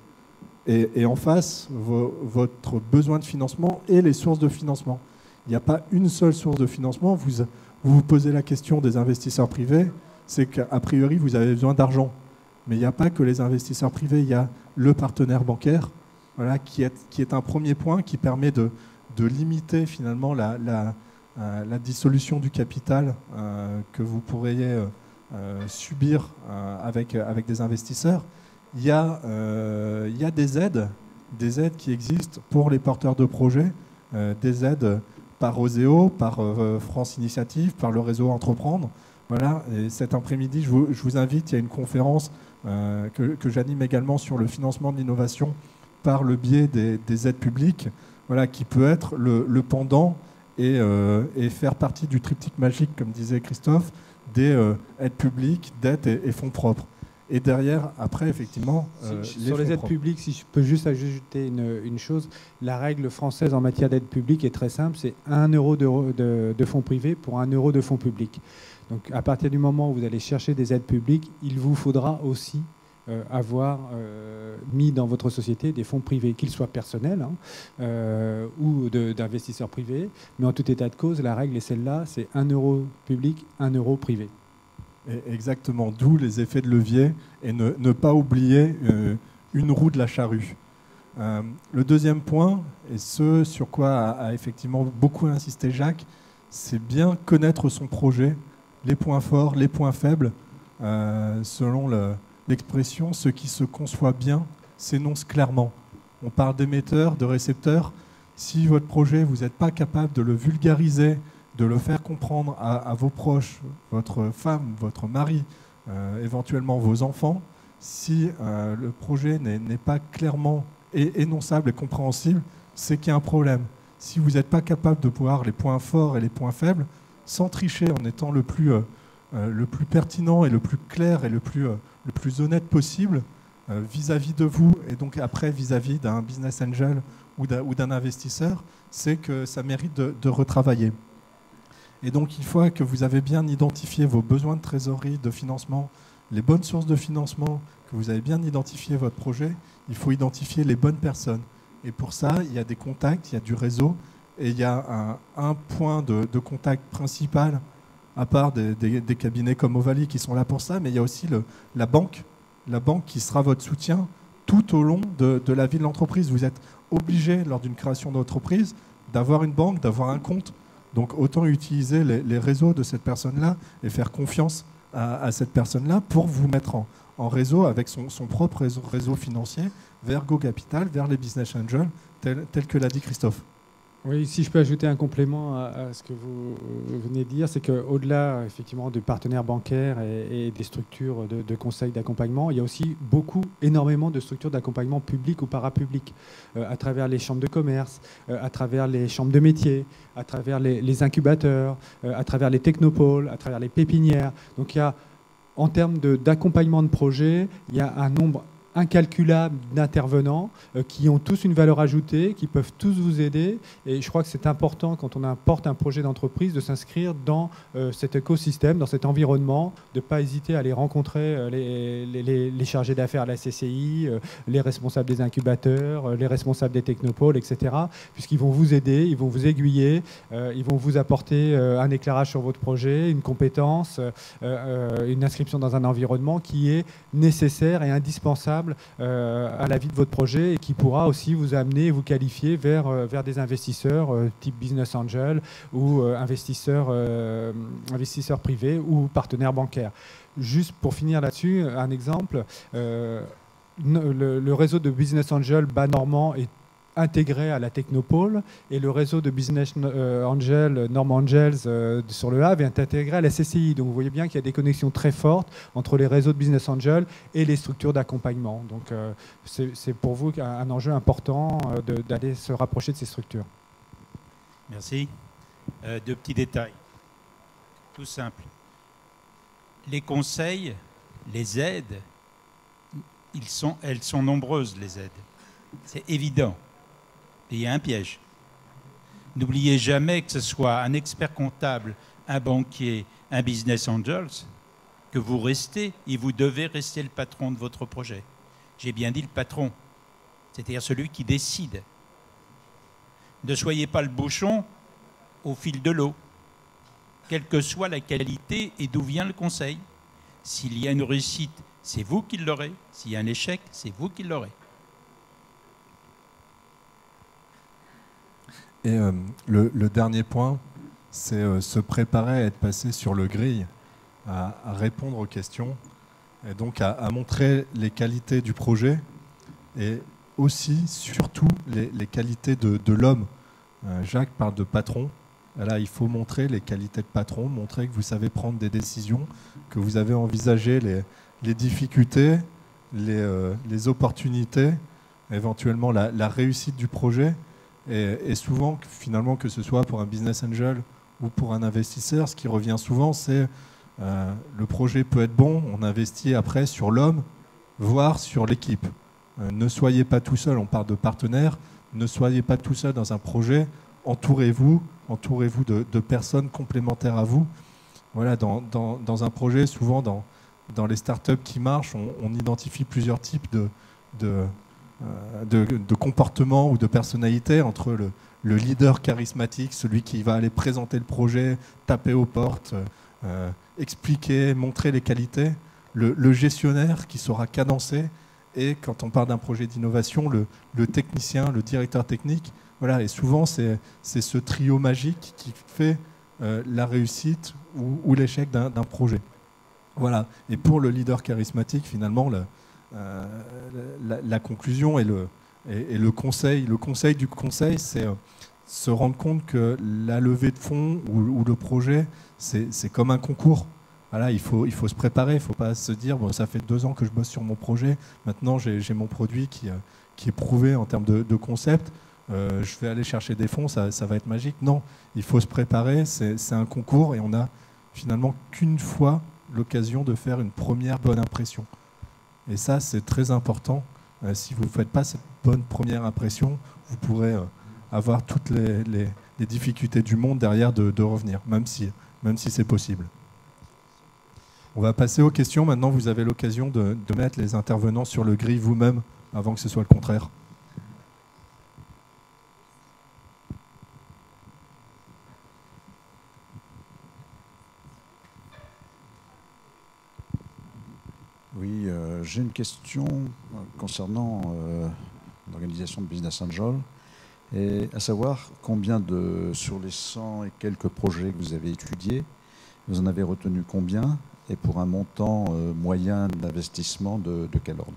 et en face, votre besoin de financement et les sources de financement. Il n'y a pas une seule source de financement. Vous posez la question des investisseurs privés, c'est qu'a priori, vous avez besoin d'argent. Mais il n'y a pas que les investisseurs privés, il y a le partenaire bancaire, voilà, qui est un premier point qui permet de limiter finalement la dissolution du capital que vous pourriez subir avec des investisseurs. Il y a des aides qui existent pour les porteurs de projets, des aides par Oseo, par France Initiative, par le réseau Entreprendre. Voilà, et cet après-midi, je vous invite, il y a une conférence que j'anime également sur le financement de l'innovation par le biais des aides publiques, voilà, qui peut être le pendant et faire partie du triptyque magique, comme disait Christophe, des aides publiques, dettes et fonds propres. Et derrière, après, effectivement, sur les aides publiques, si je peux juste ajouter une chose, la règle française en matière d'aide publique est très simple, c'est 1 euro de fonds privés pour 1 euro de fonds publics. Donc à partir du moment où vous allez chercher des aides publiques, il vous faudra aussi avoir mis dans votre société des fonds privés, qu'ils soient personnels ou d'investisseurs privés. Mais en tout état de cause, la règle est celle-là, c'est 1 euro public, 1 euro privé. Exactement, d'où les effets de levier et ne pas oublier une roue de la charrue. Le deuxième point, et ce sur quoi a effectivement beaucoup insisté Jacques, c'est bien connaître son projet, les points forts, les points faibles. Selon l'expression, ce qui se conçoit bien s'énonce clairement. On parle d'émetteurs, de récepteurs. Si votre projet, vous n'êtes pas capable de le vulgariser, de le faire comprendre à vos proches, votre femme, votre mari, éventuellement vos enfants, si le projet n'est pas clairement énonçable et compréhensible, c'est qu'il y a un problème. Si vous n'êtes pas capable de voir les points forts et les points faibles, sans tricher, en étant le plus pertinent et le plus clair et le plus honnête possible vis-à-vis de vous et donc après vis-à-vis d'un business angel ou d'un investisseur, c'est que ça mérite de retravailler. Et donc, une fois que vous avez bien identifié vos besoins de trésorerie, de financement, les bonnes sources de financement, que vous avez bien identifié votre projet, il faut identifier les bonnes personnes. Et pour ça, il y a des contacts, il y a du réseau, et il y a un point de contact principal, à part des cabinets comme Ovalie qui sont là pour ça, mais il y a aussi la banque qui sera votre soutien tout au long de la vie de l'entreprise. Vous êtes obligé, lors d'une création d'entreprise, d'avoir une banque, d'avoir un compte. Donc autant utiliser les réseaux de cette personne-là et faire confiance à cette personne-là pour vous mettre en réseau avec son propre réseau financier vers Go Capital, vers les business angels, tel que l'a dit Christophe. Oui, si je peux ajouter un complément à ce que vous venez de dire, c'est qu'au-delà effectivement du partenaire bancaire et des structures de conseil, d'accompagnement, il y a aussi énormément de structures d'accompagnement publiques ou parapubliques, à travers les chambres de commerce, à travers les chambres de métiers, à travers les incubateurs, à travers les technopoles, à travers les pépinières. Donc il y a, en termes d'accompagnement de projet, il y a un nombre incalculable d'intervenants qui ont tous une valeur ajoutée, qui peuvent tous vous aider. Et je crois que c'est important, quand on porte un projet d'entreprise, de s'inscrire dans cet écosystème, dans cet environnement, de ne pas hésiter à aller rencontrer les chargés d'affaires à la CCI, les responsables des incubateurs, les responsables des technopoles, etc. Puisqu'ils vont vous aider, ils vont vous aiguiller, ils vont vous apporter un éclairage sur votre projet, une compétence, une inscription dans un environnement qui est nécessaire et indispensable à la vie de votre projet et qui pourra aussi vous amener, vous qualifier vers des investisseurs type business angel ou investisseurs privés ou partenaires bancaires. Juste pour finir là-dessus, un exemple, le réseau de business angel bas normand est intégré à la Technopole et le réseau de Business Angel, Norm Angels sur le Havre est intégré à la CCI. Donc vous voyez bien qu'il y a des connexions très fortes entre les réseaux de Business Angel et les structures d'accompagnement. Donc c'est pour vous un enjeu important d'aller se rapprocher de ces structures. Merci. Deux petits détails. Tout simple. Les conseils, les aides, elles sont nombreuses, les aides. C'est évident. Et il y a un piège. N'oubliez jamais que ce soit un expert comptable, un banquier, un business angel, que vous restez et vous devez rester le patron de votre projet. J'ai bien dit le patron, c'est-à-dire celui qui décide. Ne soyez pas le bouchon au fil de l'eau, quelle que soit la qualité et d'où vient le conseil. S'il y a une réussite, c'est vous qui l'aurez. S'il y a un échec, c'est vous qui l'aurez. Et le dernier point, c'est se préparer à être passé sur le grill, à répondre aux questions, et donc à montrer les qualités du projet et aussi, surtout, les qualités de l'homme. Jacques parle de patron. Là, il faut montrer les qualités de patron, montrer que vous savez prendre des décisions, que vous avez envisagé les difficultés, les opportunités, éventuellement la réussite du projet. Et souvent, finalement, que ce soit pour un business angel ou pour un investisseur, ce qui revient souvent, c'est le projet peut être bon, on investit après sur l'homme, voire sur l'équipe. Ne soyez pas tout seul, on parle de partenaires, ne soyez pas tout seul dans un projet, entourez-vous de personnes complémentaires à vous. Voilà, dans un projet, souvent dans les startups qui marchent, on identifie plusieurs types de comportement ou de personnalité entre le leader charismatique, celui qui va aller présenter le projet, taper aux portes, expliquer, montrer les qualités, le gestionnaire qui saura cadencer, et quand on parle d'un projet d'innovation, le technicien, le directeur technique. Voilà, et souvent c'est ce trio magique qui fait la réussite ou l'échec d'un projet. Voilà, et pour le leader charismatique, finalement, la conclusion et le conseil du conseil, c'est se rendre compte que la levée de fonds ou le projet, c'est comme un concours. Voilà, il faut se préparer, il ne faut pas se dire bon, ça fait 2 ans que je bosse sur mon projet, maintenant j'ai mon produit qui est prouvé en termes de concept, je vais aller chercher des fonds, ça va être magique. Non, il faut se préparer, c'est un concours et on n'a finalement qu'une fois l'occasion de faire une première bonne impression. Et ça, c'est très important. Si vous ne faites pas cette bonne première impression, vous pourrez avoir toutes les difficultés du monde derrière de revenir, même si c'est possible. On va passer aux questions. Maintenant, vous avez l'occasion de mettre les intervenants sur le grill vous-même, avant que ce soit le contraire. Oui, j'ai une question concernant l'organisation de Business Angel, et à savoir combien sur les 100 et quelques projets que vous avez étudiés, vous en avez retenu combien, et pour un montant moyen d'investissement de quel ordre?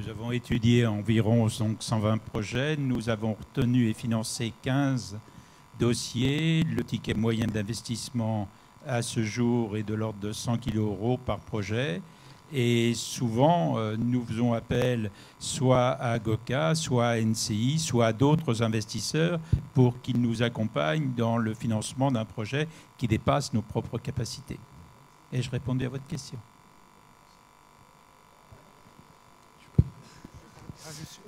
Nous avons étudié environ donc, 120 projets. Nous avons retenu et financé 15 dossiers. Le ticket moyen d'investissement à ce jour est de l'ordre de 100 kg € par projet. Et souvent, nous faisons appel soit à GOCA, soit à NCI, soit à d'autres investisseurs pour qu'ils nous accompagnent dans le financement d'un projet qui dépasse nos propres capacités. Et je répondais à votre question.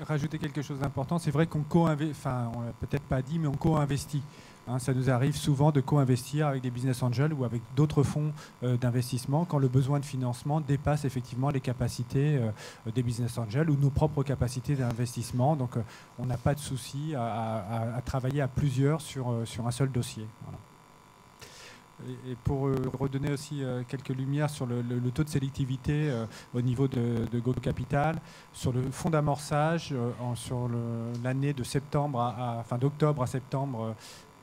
Rajouter quelque chose d'important, c'est vrai qu'on co-investit, enfin, on l'a peut-être pas dit, mais on co-investit. Hein, ça nous arrive souvent de co-investir avec des business angels ou avec d'autres fonds d'investissement quand le besoin de financement dépasse effectivement les capacités des business angels ou nos propres capacités d'investissement. Donc, on n'a pas de souci à travailler à plusieurs sur un seul dossier. Voilà. Et pour redonner aussi quelques lumières sur le taux de sélectivité au niveau de Go Capital, sur le fonds d'amorçage, sur l'année de d'octobre à septembre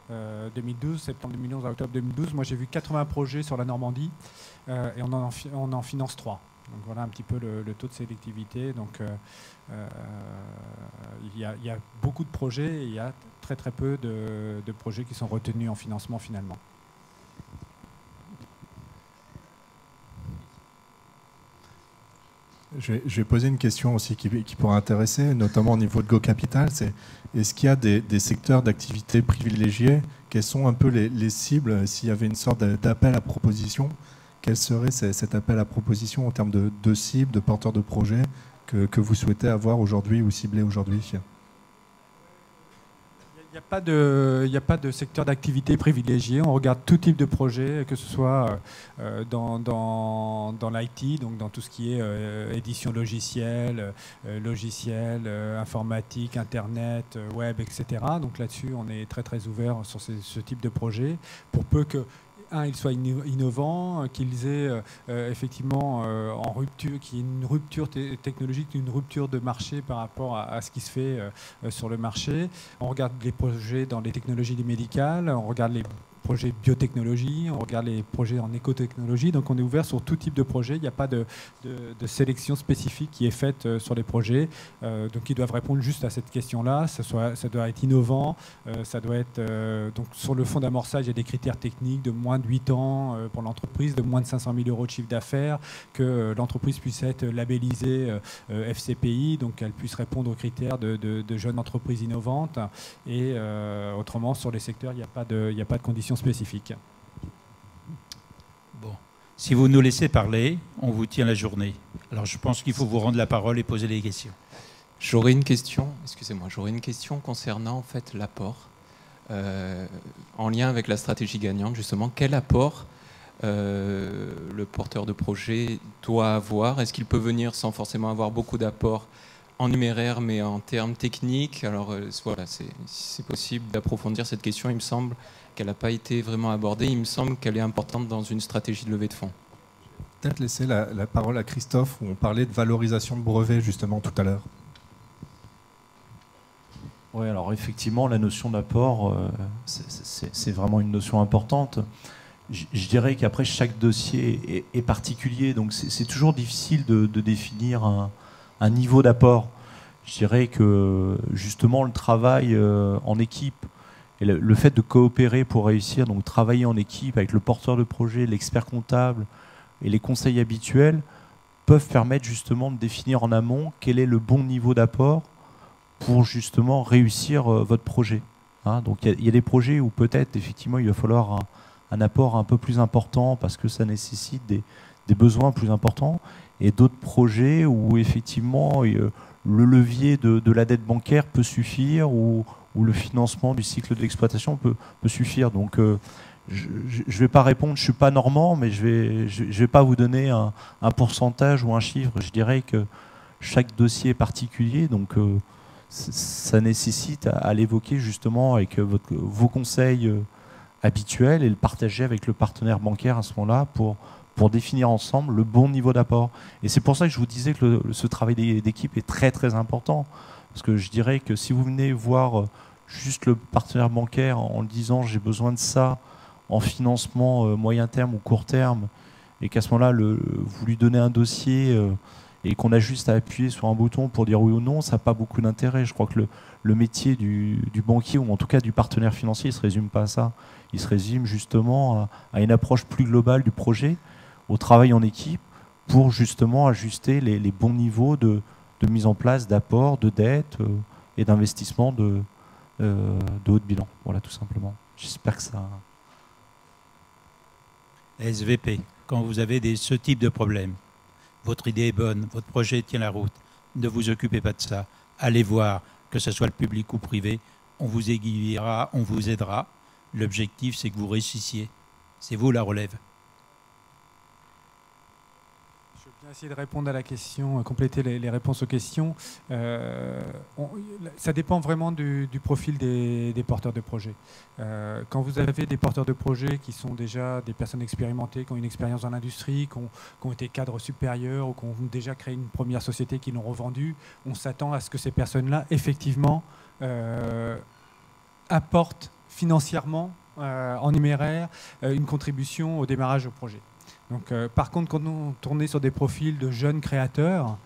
2012, septembre 2011 à octobre 2012, moi j'ai vu 80 projets sur la Normandie et on en finance 3. Donc voilà un petit peu le taux de sélectivité. Donc il y a beaucoup de projets et il y a très très peu de projets qui sont retenus en financement finalement. Je vais poser une question aussi qui pourrait intéresser, notamment au niveau de Go Capital. Est-ce qu'il y a des secteurs d'activité privilégiés? Quelles sont un peu les cibles? S'il y avait une sorte d'appel à proposition, quel serait cet appel à proposition en termes de cibles, de porteurs de projets que vous souhaitez avoir aujourd'hui ou cibler aujourd'hui? Il n'y a pas de secteur d'activité privilégié. On regarde tout type de projet, que ce soit dans l'IT, donc dans tout ce qui est édition logicielle, informatique, Internet, web, etc. Donc là-dessus, on est très très ouvert sur ce type de projet, pour peu que ils soient innovants, qu'ils aient effectivement en rupture, qu'il y ait une rupture technologique, une rupture de marché par rapport à ce qui se fait sur le marché. On regarde les projets dans les technologies médicales, on regarde les projets biotechnologie, on regarde les projets en écotechnologie, donc on est ouvert sur tout type de projet. Il n'y a pas de sélection spécifique qui est faite sur les projets, donc ils doivent répondre juste à cette question-là. Ça doit être innovant, ça doit être donc sur le fonds d'amorçage, il y a des critères techniques de moins de 8 ans pour l'entreprise, de moins de 500 000 € de chiffre d'affaires, que l'entreprise puisse être labellisée FCPI, donc qu'elle puisse répondre aux critères de jeunes entreprises innovantes. Et autrement, sur les secteurs, il n'y a pas de conditions spécifiques. Bon. Si vous nous laissez parler, on vous tient la journée. Alors je pense qu'il faut vous rendre la parole et poser des questions. J'aurais une question, concernant en fait l'apport, en lien avec la stratégie gagnante, justement. Quel apport le porteur de projet doit avoir? Est-ce qu'il peut venir sans forcément avoir beaucoup d'apports en numéraire, mais en termes techniques? Alors voilà, si c'est possible d'approfondir cette question, il me semble qu'elle n'a pas été vraiment abordée. Il me semble qu'elle est importante dans une stratégie de levée de fonds. Peut-être laisser la parole à Christophe, où on parlait de valorisation de brevets justement tout à l'heure. Oui, alors effectivement, la notion d'apport, c'est vraiment une notion importante. Je dirais qu'après, chaque dossier est particulier, donc c'est toujours difficile de définir un niveau d'apport. Je dirais que justement le travail en équipe et le fait de coopérer pour réussir, donc travailler en équipe avec le porteur de projet, l'expert comptable et les conseils habituels, peuvent permettre justement de définir en amont quel est le bon niveau d'apport pour justement réussir votre projet. Hein, donc il y a des projets où peut-être effectivement il va falloir un apport un peu plus important parce que ça nécessite des besoins plus importants, et d'autres projets où effectivement le levier de la dette bancaire peut suffire, ou le financement du cycle d'exploitation peut suffire. Donc je ne vais pas répondre, je ne suis pas normand, mais je vais pas vous donner un pourcentage ou un chiffre. Je dirais que chaque dossier est particulier, donc ça nécessite à l'évoquer justement avec vos conseils habituels et le partager avec le partenaire bancaire à ce moment-là pour définir ensemble le bon niveau d'apport. Et c'est pour ça que je vous disais que ce travail d'équipe est très très important. Parce que je dirais que si vous venez voir juste le partenaire bancaire en disant j'ai besoin de ça en financement moyen terme ou court terme, et qu'à ce moment-là vous lui donnez un dossier et qu'on a juste à appuyer sur un bouton pour dire oui ou non, ça n'a pas beaucoup d'intérêt. Je crois que le métier du banquier, ou en tout cas du partenaire financier, il ne se résume pas à ça. Il se résume justement à une approche plus globale du projet, au travail en équipe, pour justement ajuster les bons niveaux de mise en place d'apport, de dette et d'investissement de haut de bilan. Voilà, tout simplement. J'espère que ça... SVP, quand vous avez ce type de problème, votre idée est bonne, votre projet tient la route, ne vous occupez pas de ça. Allez voir, que ce soit le public ou privé, on vous aiguillera, on vous aidera. L'objectif, c'est que vous réussissiez. C'est vous la relève. Je vais bien essayer de répondre à la question, compléter les réponses aux questions. Ça dépend vraiment du profil des porteurs de projets. Quand vous avez des porteurs de projets qui sont déjà des personnes expérimentées, qui ont une expérience dans l'industrie, qui ont été cadres supérieurs ou qui ont déjà créé une première société, qui l'ont revendue, on s'attend à ce que ces personnes-là, effectivement, apportent financièrement, en numéraire, une contribution au démarrage du projet. Donc, par contre, quand on tourne sur des profils de jeunes créateurs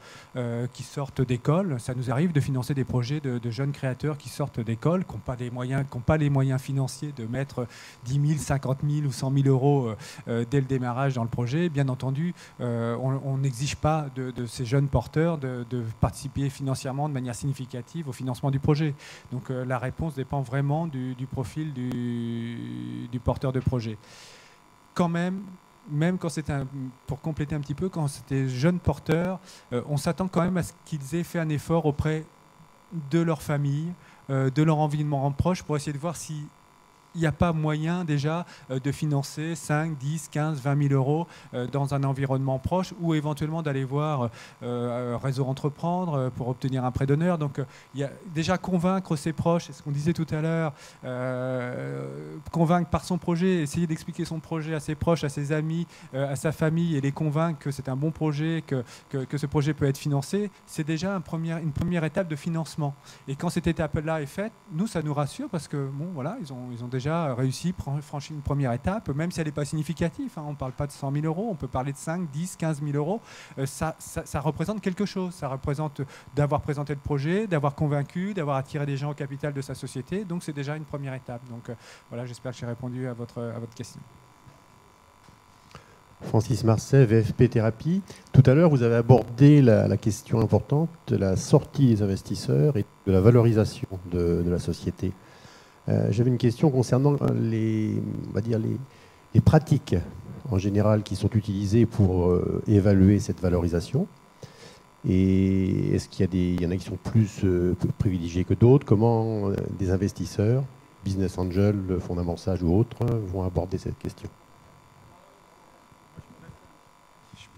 qui sortent d'école, ça nous arrive de financer des projets de jeunes créateurs qui sortent d'école, qui n'ont pas les moyens financiers de mettre 10 000, 50 000 ou 100 000 euros dès le démarrage dans le projet. Bien entendu, on n'exige pas de ces jeunes porteurs de participer financièrement de manière significative au financement du projet. Donc, la réponse dépend vraiment du profil du porteur de projet. Quand même quand c'était pour compléter un petit peu, quand c'était jeunes porteurs, on s'attend quand même à ce qu'ils aient fait un effort auprès de leur famille, de leur environnement proche, pour essayer de voir si il n'y a pas moyen déjà de financer 5, 10, 15, 20 000 euros dans un environnement proche, ou éventuellement d'aller voir Réseau Entreprendre pour obtenir un prêt d'honneur. Donc il y a déjà convaincre ses proches, c'est ce qu'on disait tout à l'heure, convaincre par son projet, essayer d'expliquer son projet à ses proches, à ses amis, à sa famille, et les convaincre que c'est un bon projet, que ce projet peut être financé, c'est déjà une première étape de financement. Et quand cette étape-là est faite, nous, ça nous rassure parce que bon, voilà, ils ont déjà réussi, franchi une première étape, même si elle n'est pas significative. Hein, on ne parle pas de 100 000 euros, on peut parler de 5, 10, 15 000 euros. Ça représente quelque chose. Ça représente d'avoir présenté le projet, d'avoir convaincu, d'avoir attiré des gens au capital de sa société. Donc, c'est déjà une première étape. Donc, voilà, j'espère que j'ai répondu à votre question. Francis Marcet, VFP Thérapie. Tout à l'heure, vous avez abordé la question importante de la sortie des investisseurs et de la valorisation de la société. J'avais une question concernant les pratiques en général qui sont utilisées pour évaluer cette valorisation. Et est-ce qu'il y en a qui sont plus privilégiés que d'autres? Comment des investisseurs, business angels, fonds d'amorçage ou autres, vont aborder cette question?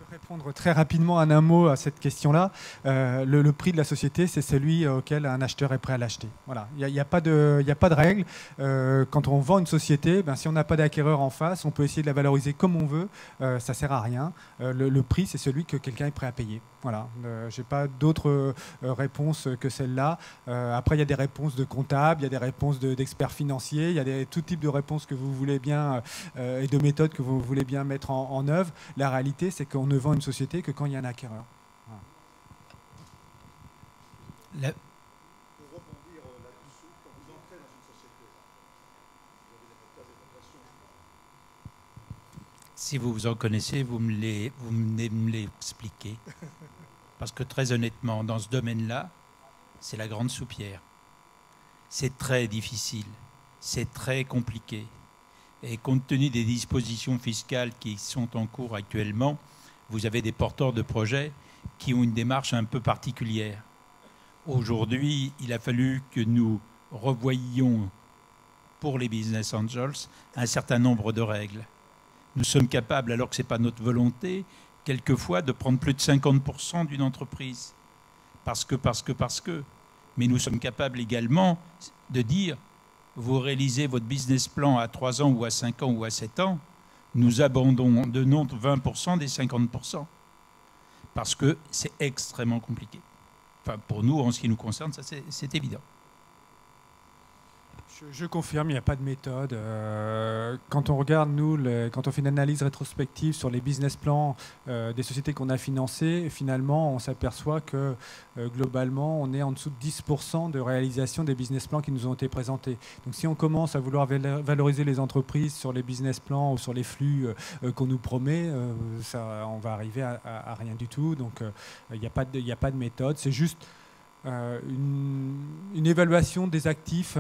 Répondre très rapidement en un mot à cette question-là. Le prix de la société, c'est celui auquel un acheteur est prêt à l'acheter. Voilà. Il n'y a pas de règle. Quand on vend une société, si on n'a pas d'acquéreur en face, on peut essayer de la valoriser comme on veut. Ça ne sert à rien. Le prix, c'est celui que quelqu'un est prêt à payer. Voilà. Je n'ai pas d'autres réponses que celle-là. Après, il y a des réponses de comptables, il y a des réponses d'experts financiers, il y a tout type de réponses que vous voulez bien et de méthodes que vous voulez bien mettre en œuvre. La réalité, c'est qu'on ne vend une société que quand il y a un acquéreur. Pour rebondir là-dessus, quand vous entrez dans une société, vous avez des facteurs d'évaluation. Si vous vous en connaissez, vous venez me l'expliquer. Parce que très honnêtement, dans ce domaine-là, c'est la grande soupière. C'est très difficile, c'est très compliqué. Et compte tenu des dispositions fiscales qui sont en cours actuellement, vous avez des porteurs de projets qui ont une démarche un peu particulière. Aujourd'hui, il a fallu que nous revoyions pour les business angels un certain nombre de règles. Nous sommes capables, alors que ce n'est pas notre volonté, quelquefois de prendre plus de 50% d'une entreprise. Parce que. Mais nous sommes capables également de dire, vous réalisez votre business plan à 3 ans ou à 5 ans ou à 7 ans, nous abandonnons 20% des 50%. Parce que c'est extrêmement compliqué. Enfin, pour nous, en ce qui nous concerne, ça c'est évident. Je confirme, il n'y a pas de méthode. Quand on regarde, nous, quand on fait une analyse rétrospective sur les business plans des sociétés qu'on a financées, finalement, on s'aperçoit que globalement, on est en dessous de 10% de réalisation des business plans qui nous ont été présentés. Donc si on commence à vouloir valoriser les entreprises sur les business plans ou sur les flux qu'on nous promet, on va arriver à rien du tout. Donc il n'y a pas de méthode. C'est juste une évaluation des actifs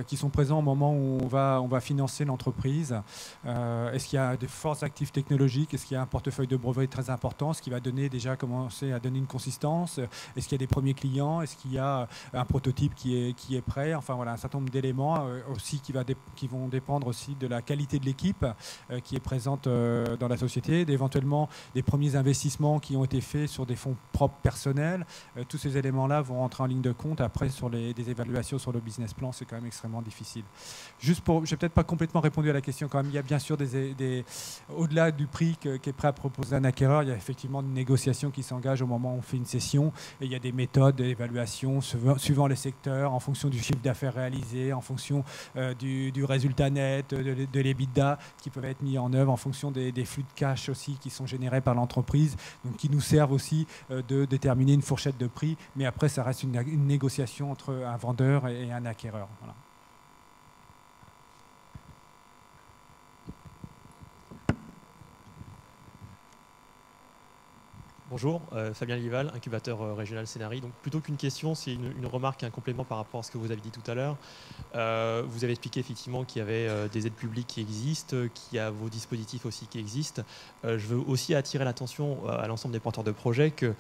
qui sont présents au moment où on va financer l'entreprise. Est-ce qu'il y a de forts actifs technologiques? Est-ce qu'il y a un portefeuille de brevets très important, ce qui va commencer à donner une consistance? Est-ce qu'il y a des premiers clients? Est-ce qu'il y a un prototype qui est prêt? Enfin voilà, un certain nombre d'éléments aussi qui vont dépendre aussi de la qualité de l'équipe qui est présente dans la société, éventuellement des premiers investissements qui ont été faits sur des fonds propres personnels. Tous ces éléments-là vont rentrer en ligne de compte après sur des évaluations sur le business plan. C'est quand même extrêmement difficile. Juste pour, j'ai peut-être pas complètement répondu à la question quand même. Il y a bien sûr au-delà du prix qui est prêt à proposer un acquéreur, il y a effectivement une négociation qui s'engage au moment où on fait une cession. Et il y a des méthodes d'évaluation suivant les secteurs, en fonction du chiffre d'affaires réalisé, en fonction du résultat net, de l'EBITDA, qui peuvent être mis en œuvre en fonction des flux de cash aussi qui sont générés par l'entreprise, donc qui nous servent aussi de déterminer une fourchette de prix. Mais après, ça reste une négociation entre un vendeur et un acquéreur. Voilà. Bonjour, Fabien Lival, incubateur régional Scénari. Donc plutôt qu'une question, c'est une remarque, un complément par rapport à ce que vous avez dit tout à l'heure. Vous avez expliqué effectivement qu'il y avait des aides publiques qui existent, qu'il y a vos dispositifs aussi qui existent. Je veux aussi attirer l'attention à l'ensemble des porteurs de projets que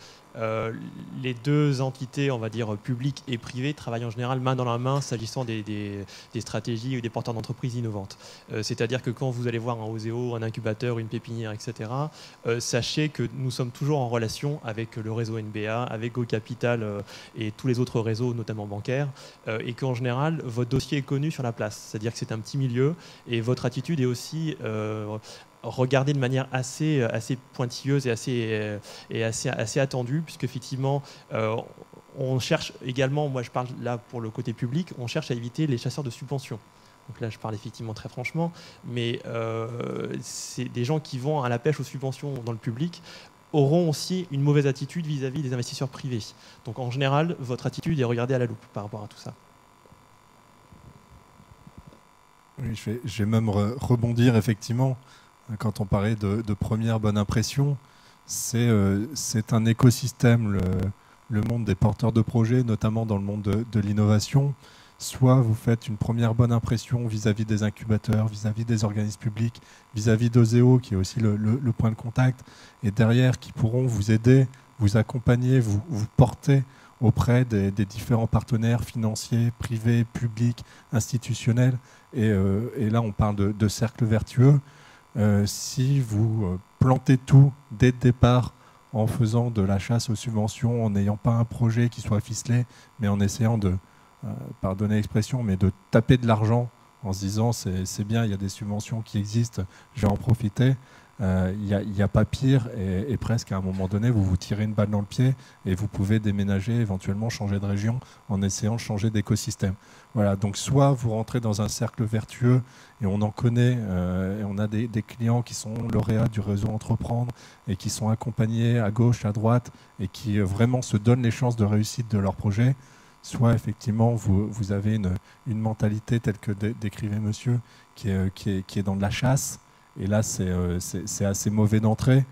les deux entités, on va dire publiques et privées, travaillent en général main dans la main s'agissant des stratégies ou des porteurs d'entreprises innovantes. C'est-à-dire que quand vous allez voir un OSEO, un incubateur, une pépinière, etc., sachez que nous sommes toujours en relation avec le réseau NBA, avec Go Capital et tous les autres réseaux, notamment bancaires, et qu'en général, votre dossier est connu sur la place. C'est-à-dire que c'est un petit milieu et votre attitude est aussi regardée de manière assez pointilleuse et assez attendue, puisque effectivement, on cherche également, moi je parle là pour le côté public, on cherche à éviter les chasseurs de subventions. Donc là, je parle effectivement très franchement, mais c'est des gens qui vont à la pêche aux subventions dans le public auront aussi une mauvaise attitude vis-à-vis des investisseurs privés. Donc en général, votre attitude est regardée à la loupe par rapport à tout ça. Oui, je vais même rebondir effectivement. Quand on parlait de première bonne impression, c'est un écosystème, le monde des porteurs de projets, notamment dans le monde de l'innovation. Soit vous faites une première bonne impression vis-à-vis des incubateurs, vis-à-vis des organismes publics, vis-à-vis d'OSEO, qui est aussi le point de contact, et derrière, qui pourront vous aider, vous accompagner, vous porter auprès des différents partenaires financiers, privés, publics, institutionnels. Et là, on parle de cercle vertueux. Si vous plantez tout dès le départ en faisant de la chasse aux subventions, en n'ayant pas un projet qui soit ficelé, mais en essayant de pardonnez l'expression, mais de taper de l'argent en se disant c'est bien, il y a des subventions qui existent, je vais en profiter. Il n'y a pas pire et presque à un moment donné, vous vous tirez une balle dans le pied et vous pouvez déménager, éventuellement changer de région en essayant de changer d'écosystème. Voilà, donc soit vous rentrez dans un cercle vertueux et on en connaît, et on a des clients qui sont lauréats du réseau Entreprendre et qui sont accompagnés à gauche, à droite et qui vraiment se donnent les chances de réussite de leur projet. Soit effectivement vous avez une mentalité telle que décrivait monsieur qui est dans de la chasse, et là c'est assez mauvais d'entrée,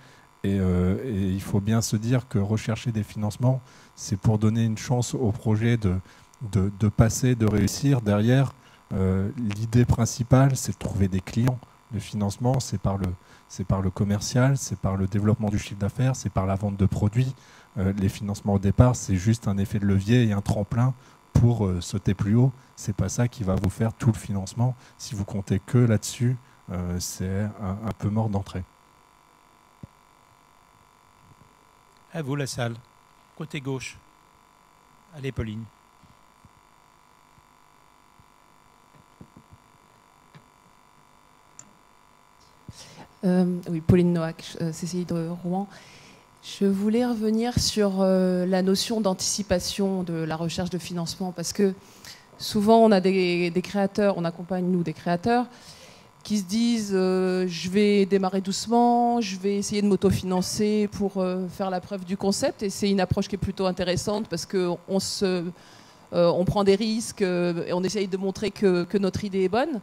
et il faut bien se dire que rechercher des financements, c'est pour donner une chance au projet de passer, de réussir. Derrière, l'idée principale, c'est de trouver des clients. Le financement, c'est par le commercial, c'est par le développement du chiffre d'affaires, c'est par la vente de produits. Les financements au départ, c'est juste un effet de levier et un tremplin pour sauter plus haut. C'est pas ça qui va vous faire tout le financement. Si vous comptez que là-dessus, c'est un peu mort d'entrée. À vous la salle, côté gauche. Allez Pauline. Oui, Pauline Noack, CCI de Rouen. Je voulais revenir sur la notion d'anticipation de la recherche de financement, parce que souvent on a des créateurs, on accompagne nous des créateurs qui se disent je vais démarrer doucement, je vais essayer de m'autofinancer pour faire la preuve du concept, et c'est une approche qui est plutôt intéressante parce qu'on on prend des risques et on essaye de montrer que notre idée est bonne.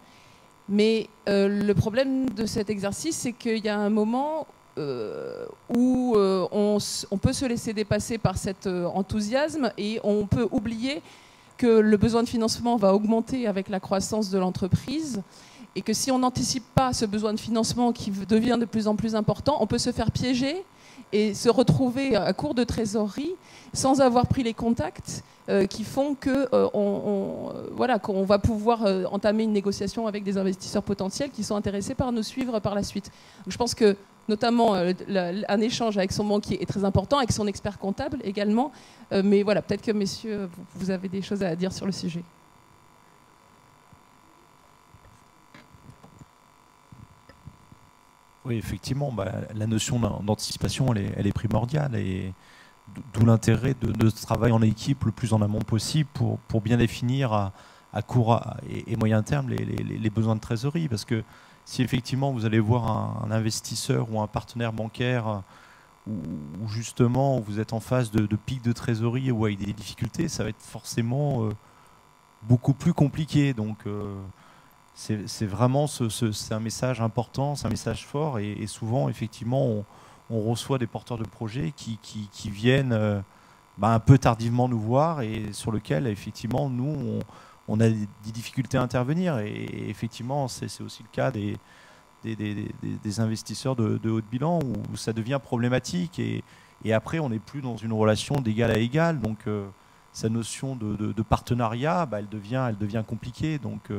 Mais le problème de cet exercice, c'est qu'il y a un moment où on peut se laisser dépasser par cet enthousiasme et on peut oublier que le besoin de financement va augmenter avec la croissance de l'entreprise, et que si on n'anticipe pas ce besoin de financement qui devient de plus en plus important, on peut se faire piéger et se retrouver à court de trésorerie sans avoir pris les contacts qui font qu'on va pouvoir entamer une négociation avec des investisseurs potentiels qui sont intéressés par nous suivre par la suite. Donc je pense que notamment un échange avec son banquier est très important, avec son expert comptable également. Mais voilà, peut-être que messieurs, vous avez des choses à dire sur le sujet. Oui, effectivement, la notion d'anticipation, elle est primordiale, et d'où l'intérêt de ce travail en équipe le plus en amont possible pour bien définir à court et moyen terme les besoins de trésorerie. Parce que si effectivement vous allez voir un investisseur ou un partenaire bancaire où justement vous êtes en phase de pic de trésorerie ou avec des difficultés, ça va être forcément beaucoup plus compliqué. Donc c'est vraiment c'est un message important, c'est un message fort, et souvent effectivement on reçoit des porteurs de projets qui viennent un peu tardivement nous voir, et sur lequel effectivement nous on a des difficultés à intervenir, et effectivement c'est aussi le cas des investisseurs de haut de bilan où ça devient problématique, et après on n'est plus dans une relation d'égal à égal, donc sa notion de partenariat elle devient compliquée. Donc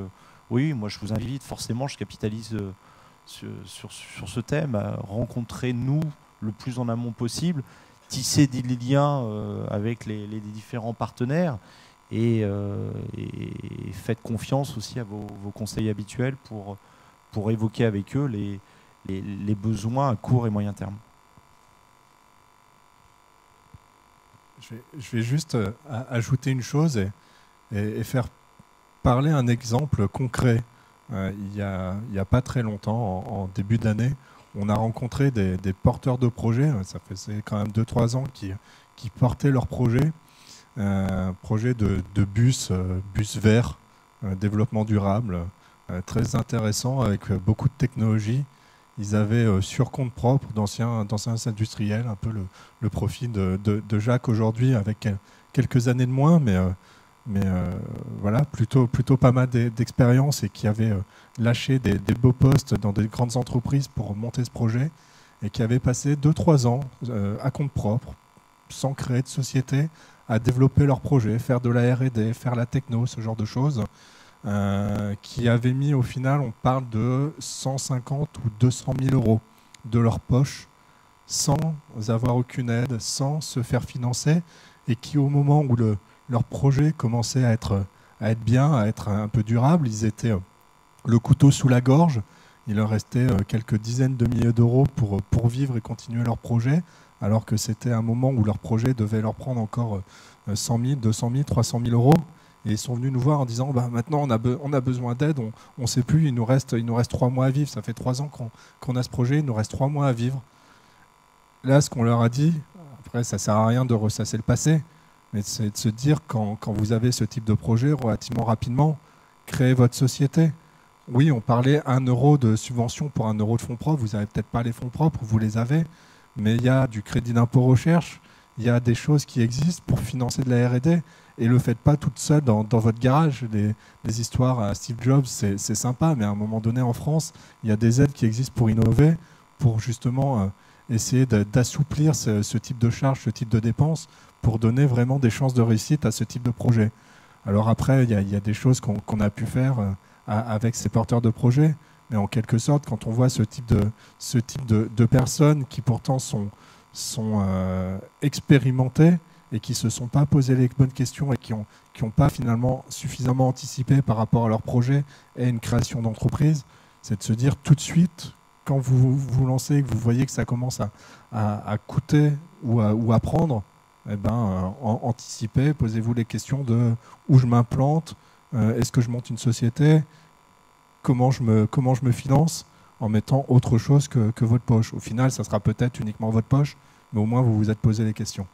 oui, moi je vous invite, forcément je capitalise sur ce thème, à rencontrer nous le plus en amont possible, tisser des liens avec les différents partenaires, et faites confiance aussi à vos conseils habituels pour évoquer avec eux les besoins à court et moyen terme. Je vais juste ajouter une chose et faire parler un exemple concret. Il y a pas très longtemps, en début d'année, on a rencontré des porteurs de projets. Ça faisait quand même 2-3 ans qui portaient leur projet. Projet de bus vert, développement durable, très intéressant, avec beaucoup de technologie. Ils avaient sur compte propre d'anciens industriels, un peu le profil de Jacques aujourd'hui, avec quelques années de moins, mais voilà, plutôt pas mal d'expérience, et qui avaient lâché des beaux postes dans des grandes entreprises pour monter ce projet, et qui avaient passé 2-3 ans à compte propre, sans créer de société, à développer leur projet, faire de la R&D, faire la techno, ce genre de choses, qui avaient mis au final, on parle de 150 ou 200 000 euros de leur poche, sans avoir aucune aide, sans se faire financer, et qui au moment où leur projet commençait à être bien, à être un peu durable, ils étaient le couteau sous la gorge. Il leur restait quelques dizaines de milliers d'euros pour vivre et continuer leur projet, alors que c'était un moment où leur projet devait leur prendre encore 100 000, 200 000, 300 000 euros. Et ils sont venus nous voir en disant maintenant on a besoin d'aide, on ne sait plus, il nous reste 3 mois à vivre. Ça fait 3 ans qu'on a ce projet, il nous reste 3 mois à vivre. Là, ce qu'on leur a dit, après ça ne sert à rien de ressasser le passé, mais c'est de se dire, quand vous avez ce type de projet, relativement rapidement, créez votre société. Oui, on parlait 1 euro de subvention pour 1 euro de fonds propres. Vous n'avez peut-être pas les fonds propres, vous les avez, mais il y a du crédit d'impôt recherche, il y a des choses qui existent pour financer de la R&D, et le faites pas toute seule dans votre garage. Les histoires à Steve Jobs, c'est sympa, mais à un moment donné en France, il y a des aides qui existent pour innover, pour justement essayer d'assouplir ce type de charges, ce type de dépenses, pour donner vraiment des chances de réussite à ce type de projet. Alors après, il y a des choses qu'on a pu faire avec ces porteurs de projets, mais en quelque sorte, quand on voit ce type de personnes qui pourtant sont expérimentées et qui ne se sont pas posé les bonnes questions et qui ont pas finalement suffisamment anticipé par rapport à leur projet et une création d'entreprise, c'est de se dire tout de suite, quand vous vous lancez et que vous voyez que ça commence à coûter ou à prendre, anticipez, posez-vous les questions de où je m'implante, est-ce que je monte une société, comment je me finance en mettant autre chose que votre poche. Au final, ça sera peut-être uniquement votre poche, mais au moins vous vous êtes posé les questions.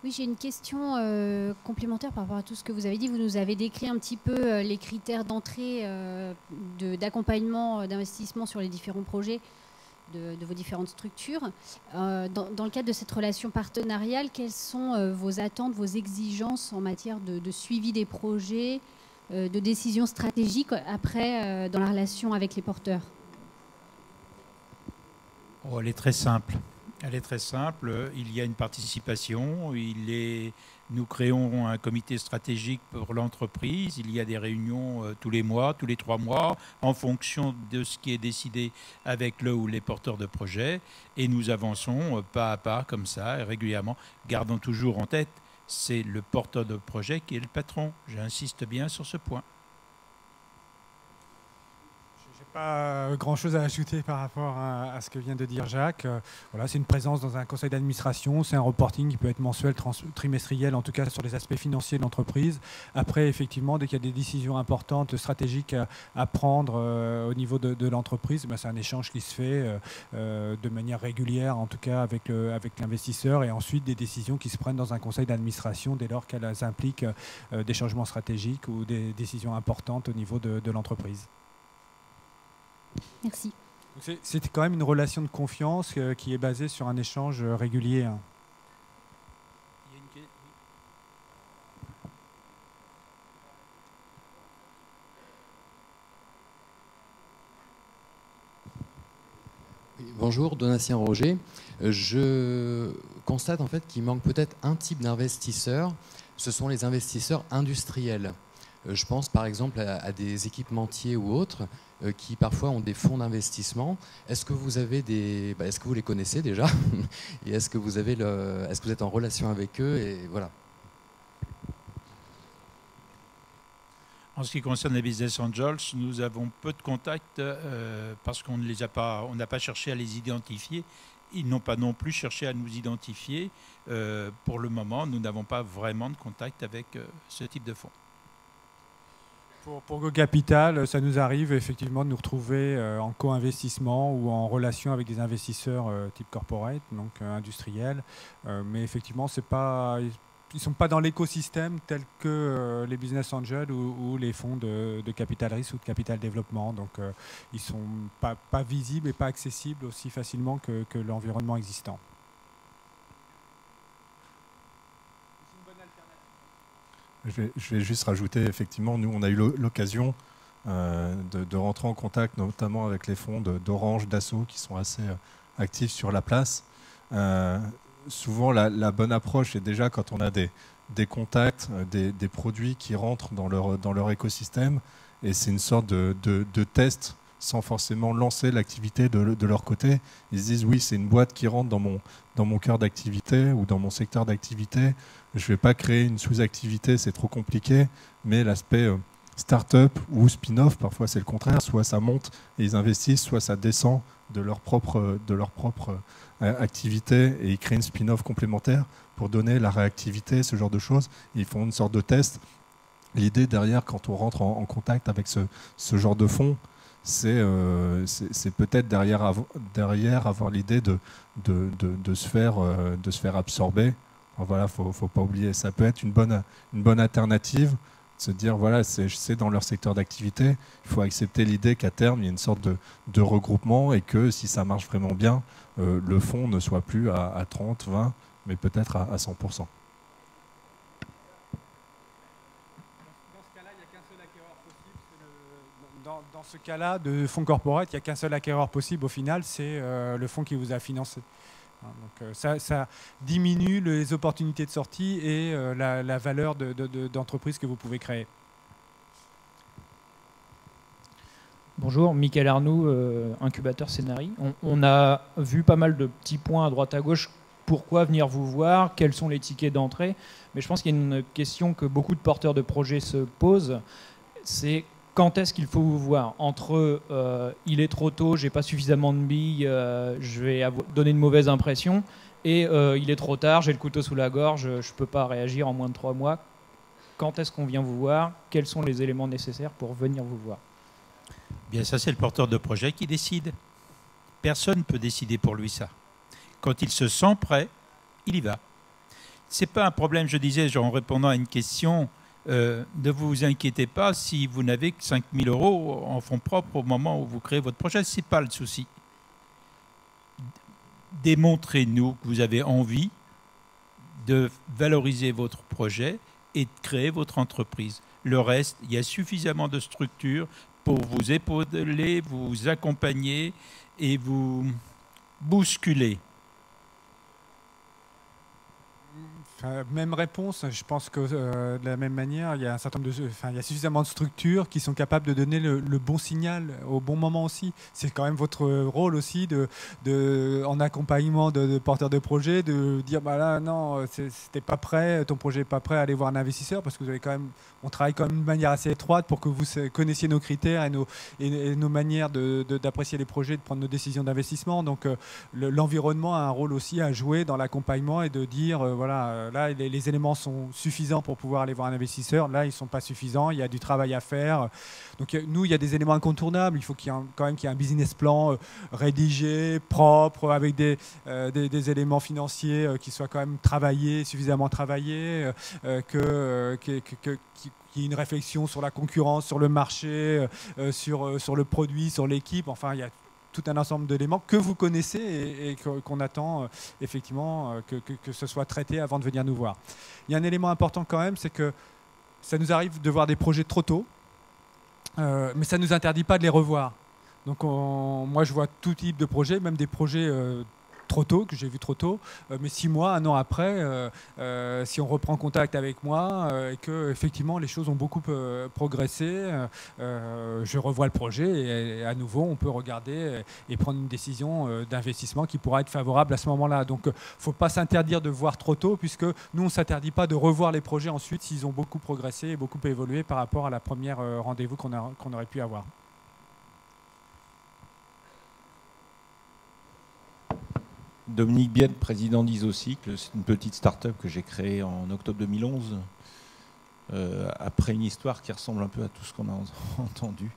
Oui, j'ai une question complémentaire par rapport à tout ce que vous avez dit. Vous nous avez décrit un petit peu les critères d'entrée, d'accompagnement, d'investissement sur les différents projets de vos différentes structures. Dans le cadre de cette relation partenariale, quelles sont vos attentes, vos exigences en matière de suivi des projets, de décisions stratégiques après dans la relation avec les porteurs? Oh, elle est très simple. Elle est très simple. Il y a une participation. Nous créons un comité stratégique pour l'entreprise. Il y a des réunions tous les mois, tous les 3 mois, en fonction de ce qui est décidé avec le ou les porteurs de projet. Et nous avançons pas à pas, comme ça, et régulièrement, gardant toujours en tête, c'est le porteur de projet qui est le patron. J'insiste bien sur ce point. Pas grand-chose à ajouter par rapport à ce que vient de dire Jacques. Voilà, c'est une présence dans un conseil d'administration, c'est un reporting qui peut être mensuel, trimestriel, en tout cas sur les aspects financiers de l'entreprise. Après, effectivement, dès qu'il y a des décisions importantes, stratégiques à prendre au niveau de l'entreprise, c'est un échange qui se fait de manière régulière, en tout cas avec l'investisseur, et ensuite des décisions qui se prennent dans un conseil d'administration dès lors qu'elles impliquent des changements stratégiques ou des décisions importantes au niveau de l'entreprise. Merci. C'est quand même une relation de confiance qui est basée sur un échange régulier. Oui, bonjour, Donatien Roger. Je constate en fait qu'il manque peut-être un type d'investisseur. Ce sont les investisseurs industriels. Je pense par exemple à des équipementiers ou autres qui parfois ont des fonds d'investissement. Est-ce que vous avez est-ce que vous les connaissez déjà? Et est-ce que vous êtes en relation avec eux? Et voilà. En ce qui concerne les business angels, nous avons peu de contacts parce qu'on n'a pas cherché à les identifier. Ils n'ont pas non plus cherché à nous identifier. Pour le moment, nous n'avons pas vraiment de contact avec ce type de fonds. Pour Go Capital, ça nous arrive effectivement de nous retrouver en co-investissement ou en relation avec des investisseurs type corporate, donc industriels. Mais effectivement, ils ne sont pas dans l'écosystème tel que les business angels ou les fonds de capital risque ou de capital développement. Donc ils ne sont pas visibles et pas accessibles aussi facilement que l'environnement existant. Je vais juste rajouter, effectivement, nous, on a eu l'occasion de rentrer en contact, notamment avec les fonds d'Orange, d'Asso, qui sont assez actifs sur la place. Souvent, la bonne approche est déjà quand on a des contacts, des produits qui rentrent dans leur écosystème, et c'est une sorte de test sans forcément lancer l'activité de leur côté. Ils se disent, oui, c'est une boîte qui rentre dans mon cœur d'activité ou dans mon secteur d'activité. Je ne vais pas créer une sous-activité, c'est trop compliqué, mais l'aspect start-up ou spin-off, parfois c'est le contraire, soit ça monte et ils investissent, soit ça descend de leur propre activité et ils créent une spin-off complémentaire pour donner la réactivité, ce genre de choses. Ils font une sorte de test. L'idée derrière, quand on rentre en contact avec ce genre de fonds, c'est peut-être derrière avoir l'idée de se faire absorber. Alors voilà, faut pas oublier, ça peut être une bonne alternative, de se dire voilà, c'est dans leur secteur d'activité. Il faut accepter l'idée qu'à terme il y a une sorte de regroupement et que si ça marche vraiment bien, le fonds ne soit plus à 30, 20, mais peut-être à 100%. Dans ce cas-là, de fonds corporate, il n'y a qu'un seul acquéreur possible au final, c'est le fonds qui vous a financé. Donc, ça diminue les opportunités de sortie et la valeur d'entreprise que vous pouvez créer. Bonjour, Michael Arnoux, incubateur Scénari. On a vu pas mal de petits points à droite à gauche. Pourquoi venir vous voir? Quels sont les tickets d'entrée? Mais je pense qu'il y a une question que beaucoup de porteurs de projets se posent. C'est quand est-ce qu'il faut vous voir? Entre il est trop tôt, j'ai pas suffisamment de billes, je vais donner une mauvaise impression, et il est trop tard, j'ai le couteau sous la gorge, je peux pas réagir en moins de 3 mois. Quand est-ce qu'on vient vous voir? Quels sont les éléments nécessaires pour venir vous voir? Bien, ça, c'est le porteur de projet qui décide. Personne ne peut décider pour lui ça. Quand il se sent prêt, il y va. Ce n'est pas un problème, je disais, en répondant à une question, ne vous inquiétez pas si vous n'avez que 5 000 € en fonds propres au moment où vous créez votre projet. Ce n'est pas le souci. Démontrez-nous que vous avez envie de valoriser votre projet et de créer votre entreprise. Le reste, il y a suffisamment de structures pour vous épauler, vous accompagner et vous bousculer. Même réponse, je pense que de la même manière, il y a il y a suffisamment de structures qui sont capables de donner le bon signal au bon moment aussi. C'est quand même votre rôle aussi en accompagnement de porteurs de projet, de dire bah là non, c'était pas prêt, ton projet n'est pas prêt à aller voir un investisseur, parce que vous avez quand même, on travaille quand même de manière assez étroite pour que vous connaissiez nos critères et nos manières d'apprécier les projets, de prendre nos décisions d'investissement. Donc l'environnement a un rôle aussi à jouer dans l'accompagnement et de dire voilà, là les éléments sont suffisants pour pouvoir aller voir un investisseur, là ils ne sont pas suffisants, il y a du travail à faire. Donc nous, il y a des éléments incontournables, il faut quand même qu'il y ait un business plan rédigé, propre, avec des éléments financiers qui soient quand même travaillés, suffisamment travaillés, qu'il y ait une réflexion sur la concurrence, sur le marché, sur le produit, sur l'équipe. Enfin, il y a tout un ensemble d'éléments que vous connaissez et qu'on attend effectivement que ce soit traité avant de venir nous voir. Il y a un élément important quand même, c'est que ça nous arrive de voir des projets trop tôt, mais ça ne nous interdit pas de les revoir. Donc moi je vois tout type de projets, même des projets trop tôt, que j'ai vu trop tôt, mais 6 mois, 1 an après, si on reprend contact avec moi et que effectivement les choses ont beaucoup progressé, je revois le projet et à nouveau on peut regarder et prendre une décision d'investissement qui pourra être favorable à ce moment-là. Donc il ne faut pas s'interdire de voir trop tôt, puisque nous on ne s'interdit pas de revoir les projets ensuite s'ils ont beaucoup progressé et beaucoup évolué par rapport à la première rendez-vous qu'on aurait pu avoir. Dominique Biette, président d'Isocycle, c'est une petite start-up que j'ai créée en octobre 2011, après une histoire qui ressemble un peu à tout ce qu'on a entendu.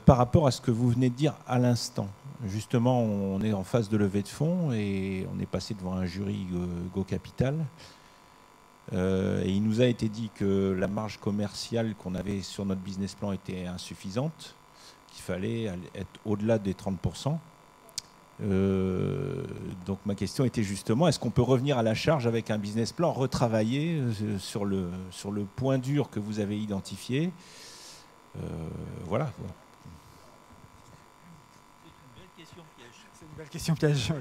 Par rapport à ce que vous venez de dire à l'instant, justement, on est en phase de levée de fonds et on est passé devant un jury Go Capital. Et il nous a été dit que la marge commerciale qu'on avait sur notre business plan était insuffisante, qu'il fallait être au-delà des 30%. Donc ma question était justement, est-ce qu'on peut revenir à la charge avec un business plan retravaillé sur le point dur que vous avez identifié, voilà. C'est une belle question piège.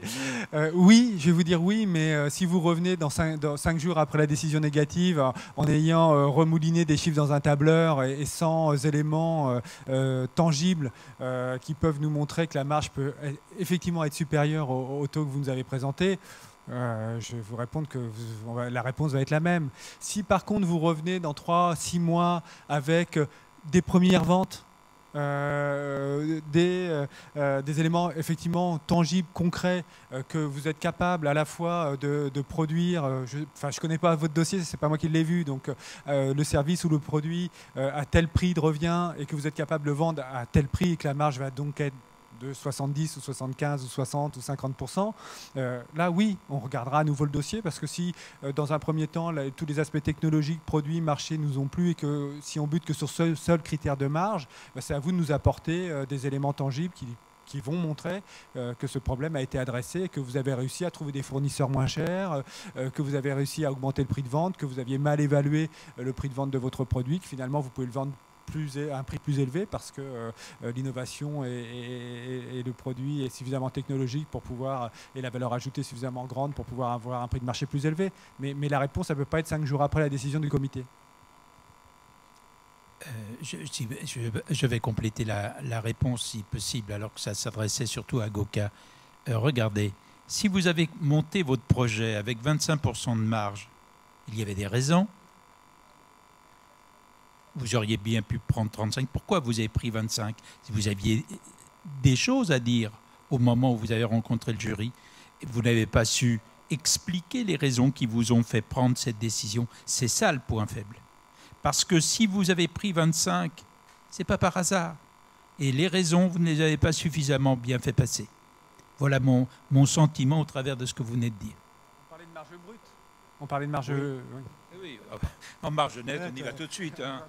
Oui, je vais vous dire oui, mais si vous revenez dans 5 jours après la décision négative, en ayant remouliné des chiffres dans un tableur et sans éléments tangibles qui peuvent nous montrer que la marge peut effectivement être supérieure au taux que vous nous avez présenté, je vais vous répondre que la réponse va être la même. Si par contre vous revenez dans 3-6 mois avec des premières ventes, des éléments effectivement tangibles, concrets, que vous êtes capable à la fois de produire, je connais pas votre dossier, c'est pas moi qui l'ai vu, donc le service ou le produit à tel prix de revient et que vous êtes capable de le vendre à tel prix et que la marge va donc être de 70 ou 75 ou 60 ou 50%, là oui, on regardera à nouveau le dossier, parce que si dans un premier temps tous les aspects technologiques, produits, marché nous ont plu et que si on bute que sur ce seul critère de marge, c'est à vous de nous apporter des éléments tangibles qui vont montrer que ce problème a été adressé, que vous avez réussi à trouver des fournisseurs moins chers, que vous avez réussi à augmenter le prix de vente, que vous aviez mal évalué le prix de vente de votre produit, que finalement vous pouvez le vendre à un prix plus élevé parce que l'innovation et le produit est suffisamment technologique pour pouvoir, et la valeur ajoutée suffisamment grande pour pouvoir avoir un prix de marché plus élevé. Mais la réponse, ça ne peut pas être 5 jours après la décision du comité. Je vais compléter la réponse si possible, alors que ça s'adressait surtout à Goka. Regardez, si vous avez monté votre projet avec 25% de marge, il y avait des raisons. Vous auriez bien pu prendre 35. Pourquoi vous avez pris 25? Si vous aviez des choses à dire au moment où vous avez rencontré le jury, vous n'avez pas su expliquer les raisons qui vous ont fait prendre cette décision. C'est ça le point faible. Parce que si vous avez pris 25, ce n'est pas par hasard. Et les raisons, vous ne les avez pas suffisamment bien fait passer. Voilà mon sentiment au travers de ce que vous venez de dire. On parlait de marge brute. On parlait de marge... Oui. Oui, en marge nette, on y va tout de suite. Hein.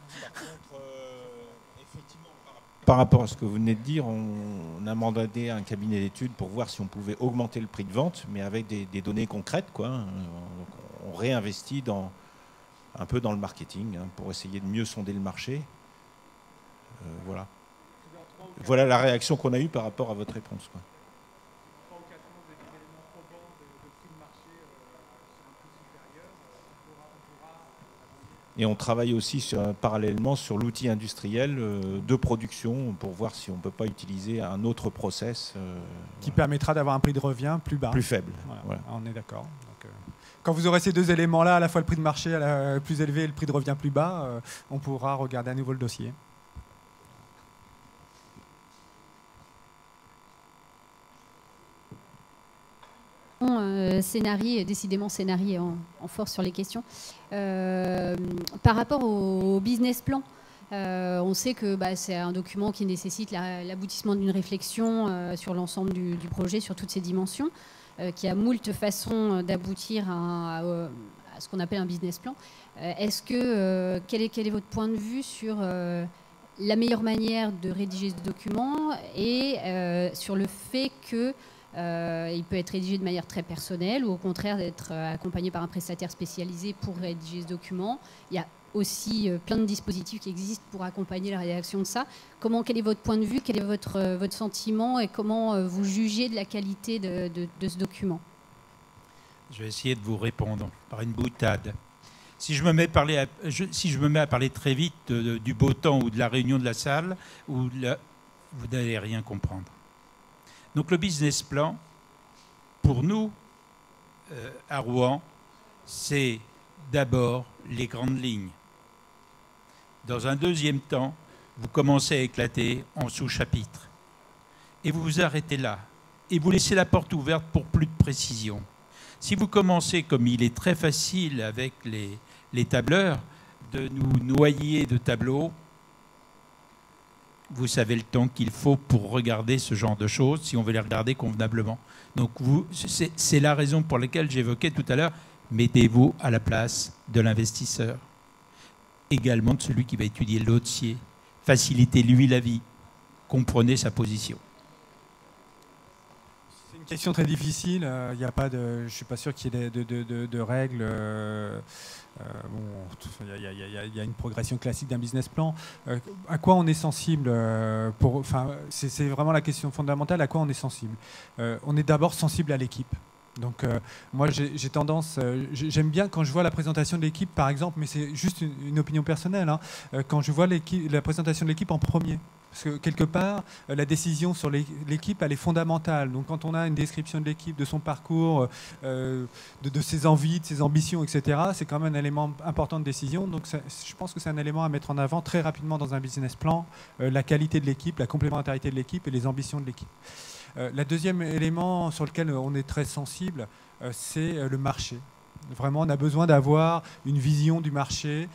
Par rapport à ce que vous venez de dire, on a mandaté un cabinet d'études pour voir si on pouvait augmenter le prix de vente, mais avec des données concrètes, quoi. Donc on réinvestit un peu dans le marketing pour essayer de mieux sonder le marché. Voilà. Voilà la réaction qu'on a eue par rapport à votre réponse, quoi. Et on travaille aussi parallèlement sur l'outil industriel de production pour voir si on ne peut pas utiliser un autre process. Qui permettra d'avoir un prix de revient plus bas. Plus faible. Voilà. On est d'accord. Quand vous aurez ces deux éléments-là, à la fois le prix de marché plus élevé et le prix de revient plus bas, on pourra regarder à nouveau le dossier. Décidément Scénarii en force sur les questions. Par rapport au business plan, on sait que c'est un document qui nécessite l'aboutissement d'une réflexion sur l'ensemble du projet, sur toutes ses dimensions, qui a moult façons d'aboutir à ce qu'on appelle un business plan. Quel est votre point de vue sur la meilleure manière de rédiger ce document et sur le fait que il peut être rédigé de manière très personnelle ou au contraire d'être accompagné par un prestataire spécialisé pour rédiger ce document. Il y a aussi plein de dispositifs qui existent pour accompagner la rédaction de ça. Quel est votre point de vue, quel est votre sentiment et comment vous jugez de la qualité de ce document? Je vais essayer de vous répondre par une boutade. Si je me mets à parler très vite du beau temps ou de la réunion de la salle, vous n'allez rien comprendre. Donc le business plan, pour nous, à Rouen, c'est d'abord les grandes lignes. Dans un deuxième temps, vous commencez à éclater en sous-chapitres. Et vous vous arrêtez là. Et vous laissez la porte ouverte pour plus de précision. Si vous commencez, comme il est très facile avec les tableurs, de nous noyer de tableaux, vous savez le temps qu'il faut pour regarder ce genre de choses, si on veut les regarder convenablement. Donc c'est la raison pour laquelle j'évoquais tout à l'heure, mettez-vous à la place de l'investisseur, également de celui qui va étudier le dossier. Facilitez-lui la vie, comprenez sa position. C'est une question très difficile, je ne suis pas sûr qu'il y ait de règles. Il y a une progression classique d'un business plan. À quoi on est sensible c'est vraiment la question fondamentale, à quoi on est sensible. On est d'abord sensible à l'équipe. Donc moi j'ai tendance, j'aime bien quand je vois la présentation de l'équipe par exemple, mais c'est juste une opinion personnelle, quand je vois la présentation de l'équipe en premier. Parce que quelque part, la décision sur l'équipe, elle est fondamentale. Donc quand on a une description de l'équipe, de son parcours, de ses envies, de ses ambitions, etc., c'est quand même un élément important de décision. Donc je pense que c'est un élément à mettre en avant très rapidement dans un business plan, la qualité de l'équipe, la complémentarité de l'équipe et les ambitions de l'équipe. Le deuxième élément sur lequel on est très sensible, c'est le marché. Vraiment, on a besoin d'avoir une vision du marché,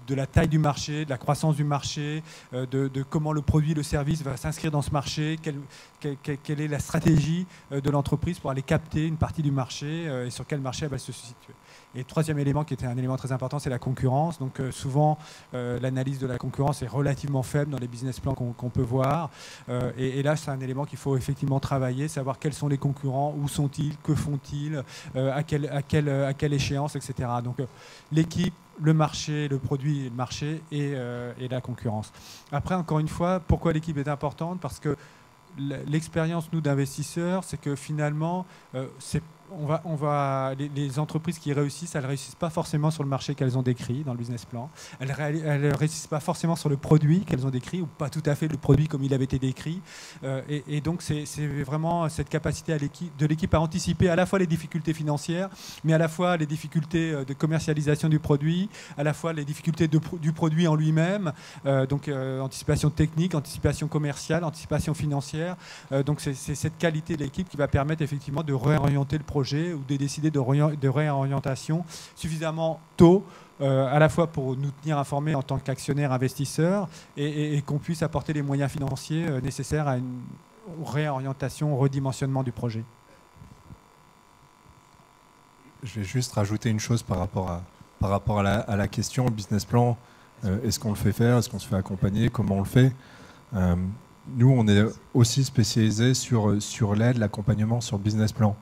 de la taille du marché, de la croissance du marché, de comment le produit, le service va s'inscrire dans ce marché, quelle est la stratégie de l'entreprise pour aller capter une partie du marché et sur quel marché elle va se situer. Et le troisième élément, qui était un élément très important, c'est la concurrence. Donc souvent, l'analyse de la concurrence est relativement faible dans les business plans qu'on peut voir. Et là, c'est un élément qu'il faut effectivement travailler, savoir quels sont les concurrents, où sont-ils, que font-ils, à quelle échéance, etc. Donc l'équipe, le marché, le produit, le marché et la concurrence. Après, encore une fois, pourquoi l'équipe est importante? Parce que l'expérience, nous, d'investisseurs, c'est que finalement, c'est les entreprises qui réussissent, elles ne réussissent pas forcément sur le marché qu'elles ont décrit dans le business plan. Elles ne réussissent pas forcément sur le produit qu'elles ont décrit, ou pas tout à fait le produit comme il avait été décrit. Et donc, c'est vraiment cette capacité de l'équipe à anticiper à la fois les difficultés financières, mais à la fois les difficultés de commercialisation du produit, à la fois les difficultés du produit en lui-même. Donc, anticipation technique, anticipation commerciale, anticipation financière. Donc, c'est cette qualité de l'équipe qui va permettre effectivement de réorienter le projet ou de décider de réorientation suffisamment tôt, à la fois pour nous tenir informés en tant qu'actionnaires investisseurs et qu'on puisse apporter les moyens financiers nécessaires à une réorientation, au redimensionnement du projet. Je vais juste rajouter une chose par rapport à la question, le business plan. Est-ce qu'on le fait faire? Est-ce qu'on se fait accompagner? Comment on le fait? Nous, on est aussi spécialisé sur l'aide, l'accompagnement sur le business plan.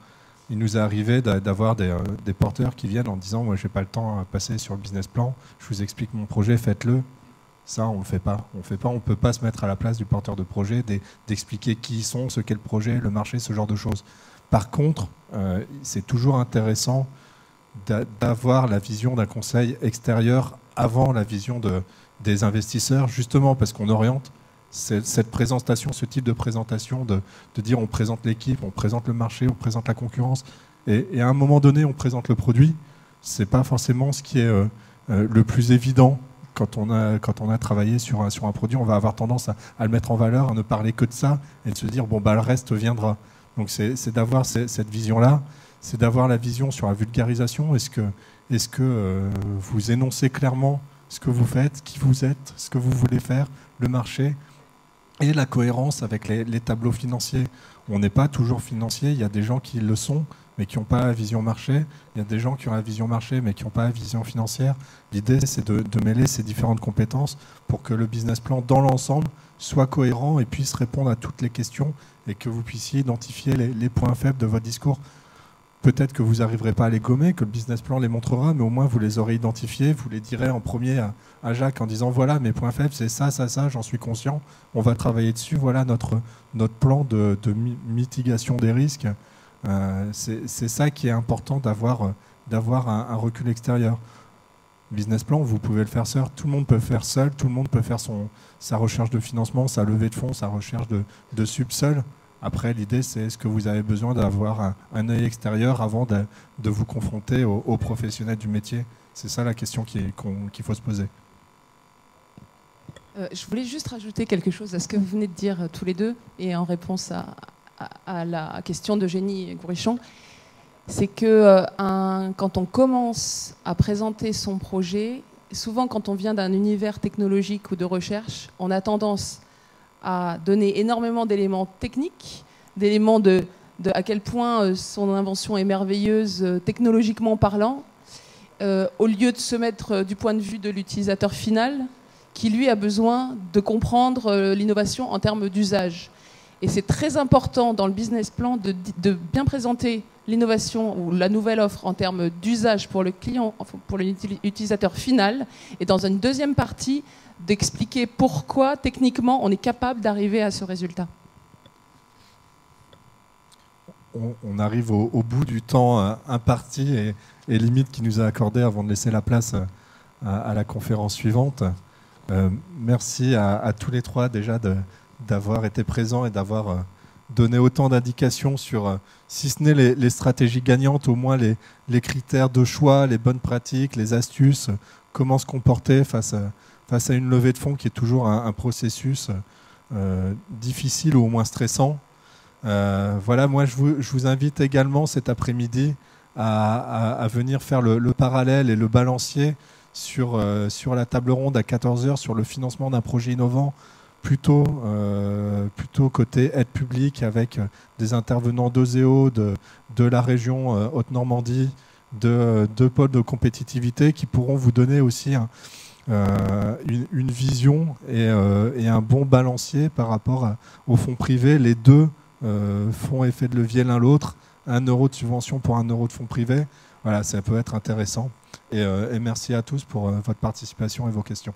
Il nous est arrivé d'avoir des porteurs qui viennent en disant « Moi, je n'ai pas le temps à passer sur le business plan, je vous explique mon projet, faites-le ». Ça, on ne le fait pas. On ne peut pas se mettre à la place du porteur de projet, d'expliquer qui ils sont, ce qu'est le projet, le marché, ce genre de choses. Par contre, c'est toujours intéressant d'avoir la vision d'un conseil extérieur avant la vision des investisseurs, justement parce qu'on oriente cette présentation, ce type de présentation, de dire on présente l'équipe, on présente le marché, on présente la concurrence, et à un moment donné on présente le produit. C'est pas forcément ce qui est le plus évident quand on a travaillé sur un produit. On va avoir tendance à le mettre en valeur, à ne parler que de ça et de se dire bon bah le reste viendra. Donc c'est d'avoir cette vision-là, c'est d'avoir la vision sur la vulgarisation. Est-ce que vous énoncez clairement ce que vous faites, qui vous êtes, ce que vous voulez faire, le marché et la cohérence avec les tableaux financiers. On n'est pas toujours financier, il y a des gens qui le sont, mais qui n'ont pas la vision marché. Il y a des gens qui ont la vision marché, mais qui n'ont pas la vision financière. L'idée, c'est de mêler ces différentes compétences pour que le business plan, dans l'ensemble, soit cohérent et puisse répondre à toutes les questions et que vous puissiez identifier les points faibles de votre discours. Peut-être que vous n'arriverez pas à les gommer, que le business plan les montrera, mais au moins vous les aurez identifiés, vous les direz en premier à Jacques en disant voilà mes points faibles, c'est ça, ça, ça, j'en suis conscient, on va travailler dessus, voilà notre plan de mitigation des risques. C'est ça qui est important d'avoir un recul extérieur. Business plan, vous pouvez le faire seul, tout le monde peut faire seul, tout le monde peut faire sa recherche de financement, sa levée de fonds, sa recherche de sub seul. Après, l'idée, c'est est-ce que vous avez besoin d'avoir un œil extérieur avant de vous confronter aux professionnels du métier? C'est ça la question qu'il faut se poser. Je voulais juste rajouter quelque chose à ce que vous venez de dire tous les deux, et en réponse à la question d'Eugénie Gourichon. C'est que quand on commence à présenter son projet, souvent quand on vient d'un univers technologique ou de recherche, on a tendance à donner énormément d'éléments techniques, d'éléments de à quel point son invention est merveilleuse technologiquement parlant, au lieu de se mettre du point de vue de l'utilisateur final, qui lui a besoin de comprendre l'innovation en termes d'usage. Et c'est très important dans le business plan de bien présenter l'innovation ou la nouvelle offre en termes d'usage pour le client, pour l'utilisateur final, et dans une deuxième partie, d'expliquer pourquoi, techniquement, on est capable d'arriver à ce résultat. On arrive au bout du temps imparti et limite qui nous a accordé avant de laisser la place à la conférence suivante. Merci à tous les trois déjà d'avoir été présents et d'avoir donné autant d'indications sur, si ce n'est les stratégies gagnantes, au moins les critères de choix, les bonnes pratiques, les astuces, comment se comporter face à une levée de fonds qui est toujours un processus difficile ou au moins stressant. Voilà, moi je vous invite également cet après-midi à venir faire le parallèle et le balancier sur la table ronde à 14h sur le financement d'un projet innovant, plutôt côté aide publique avec des intervenants d'Oseo, de la région Haute-Normandie, de pôles de compétitivité qui pourront vous donner aussi une vision et un bon balancier par rapport aux fonds privés. Les deux font effet de levier l'un l'autre, 1 euro de subvention pour 1 euro de fonds privés. Voilà, ça peut être intéressant. Et merci à tous pour votre participation et vos questions.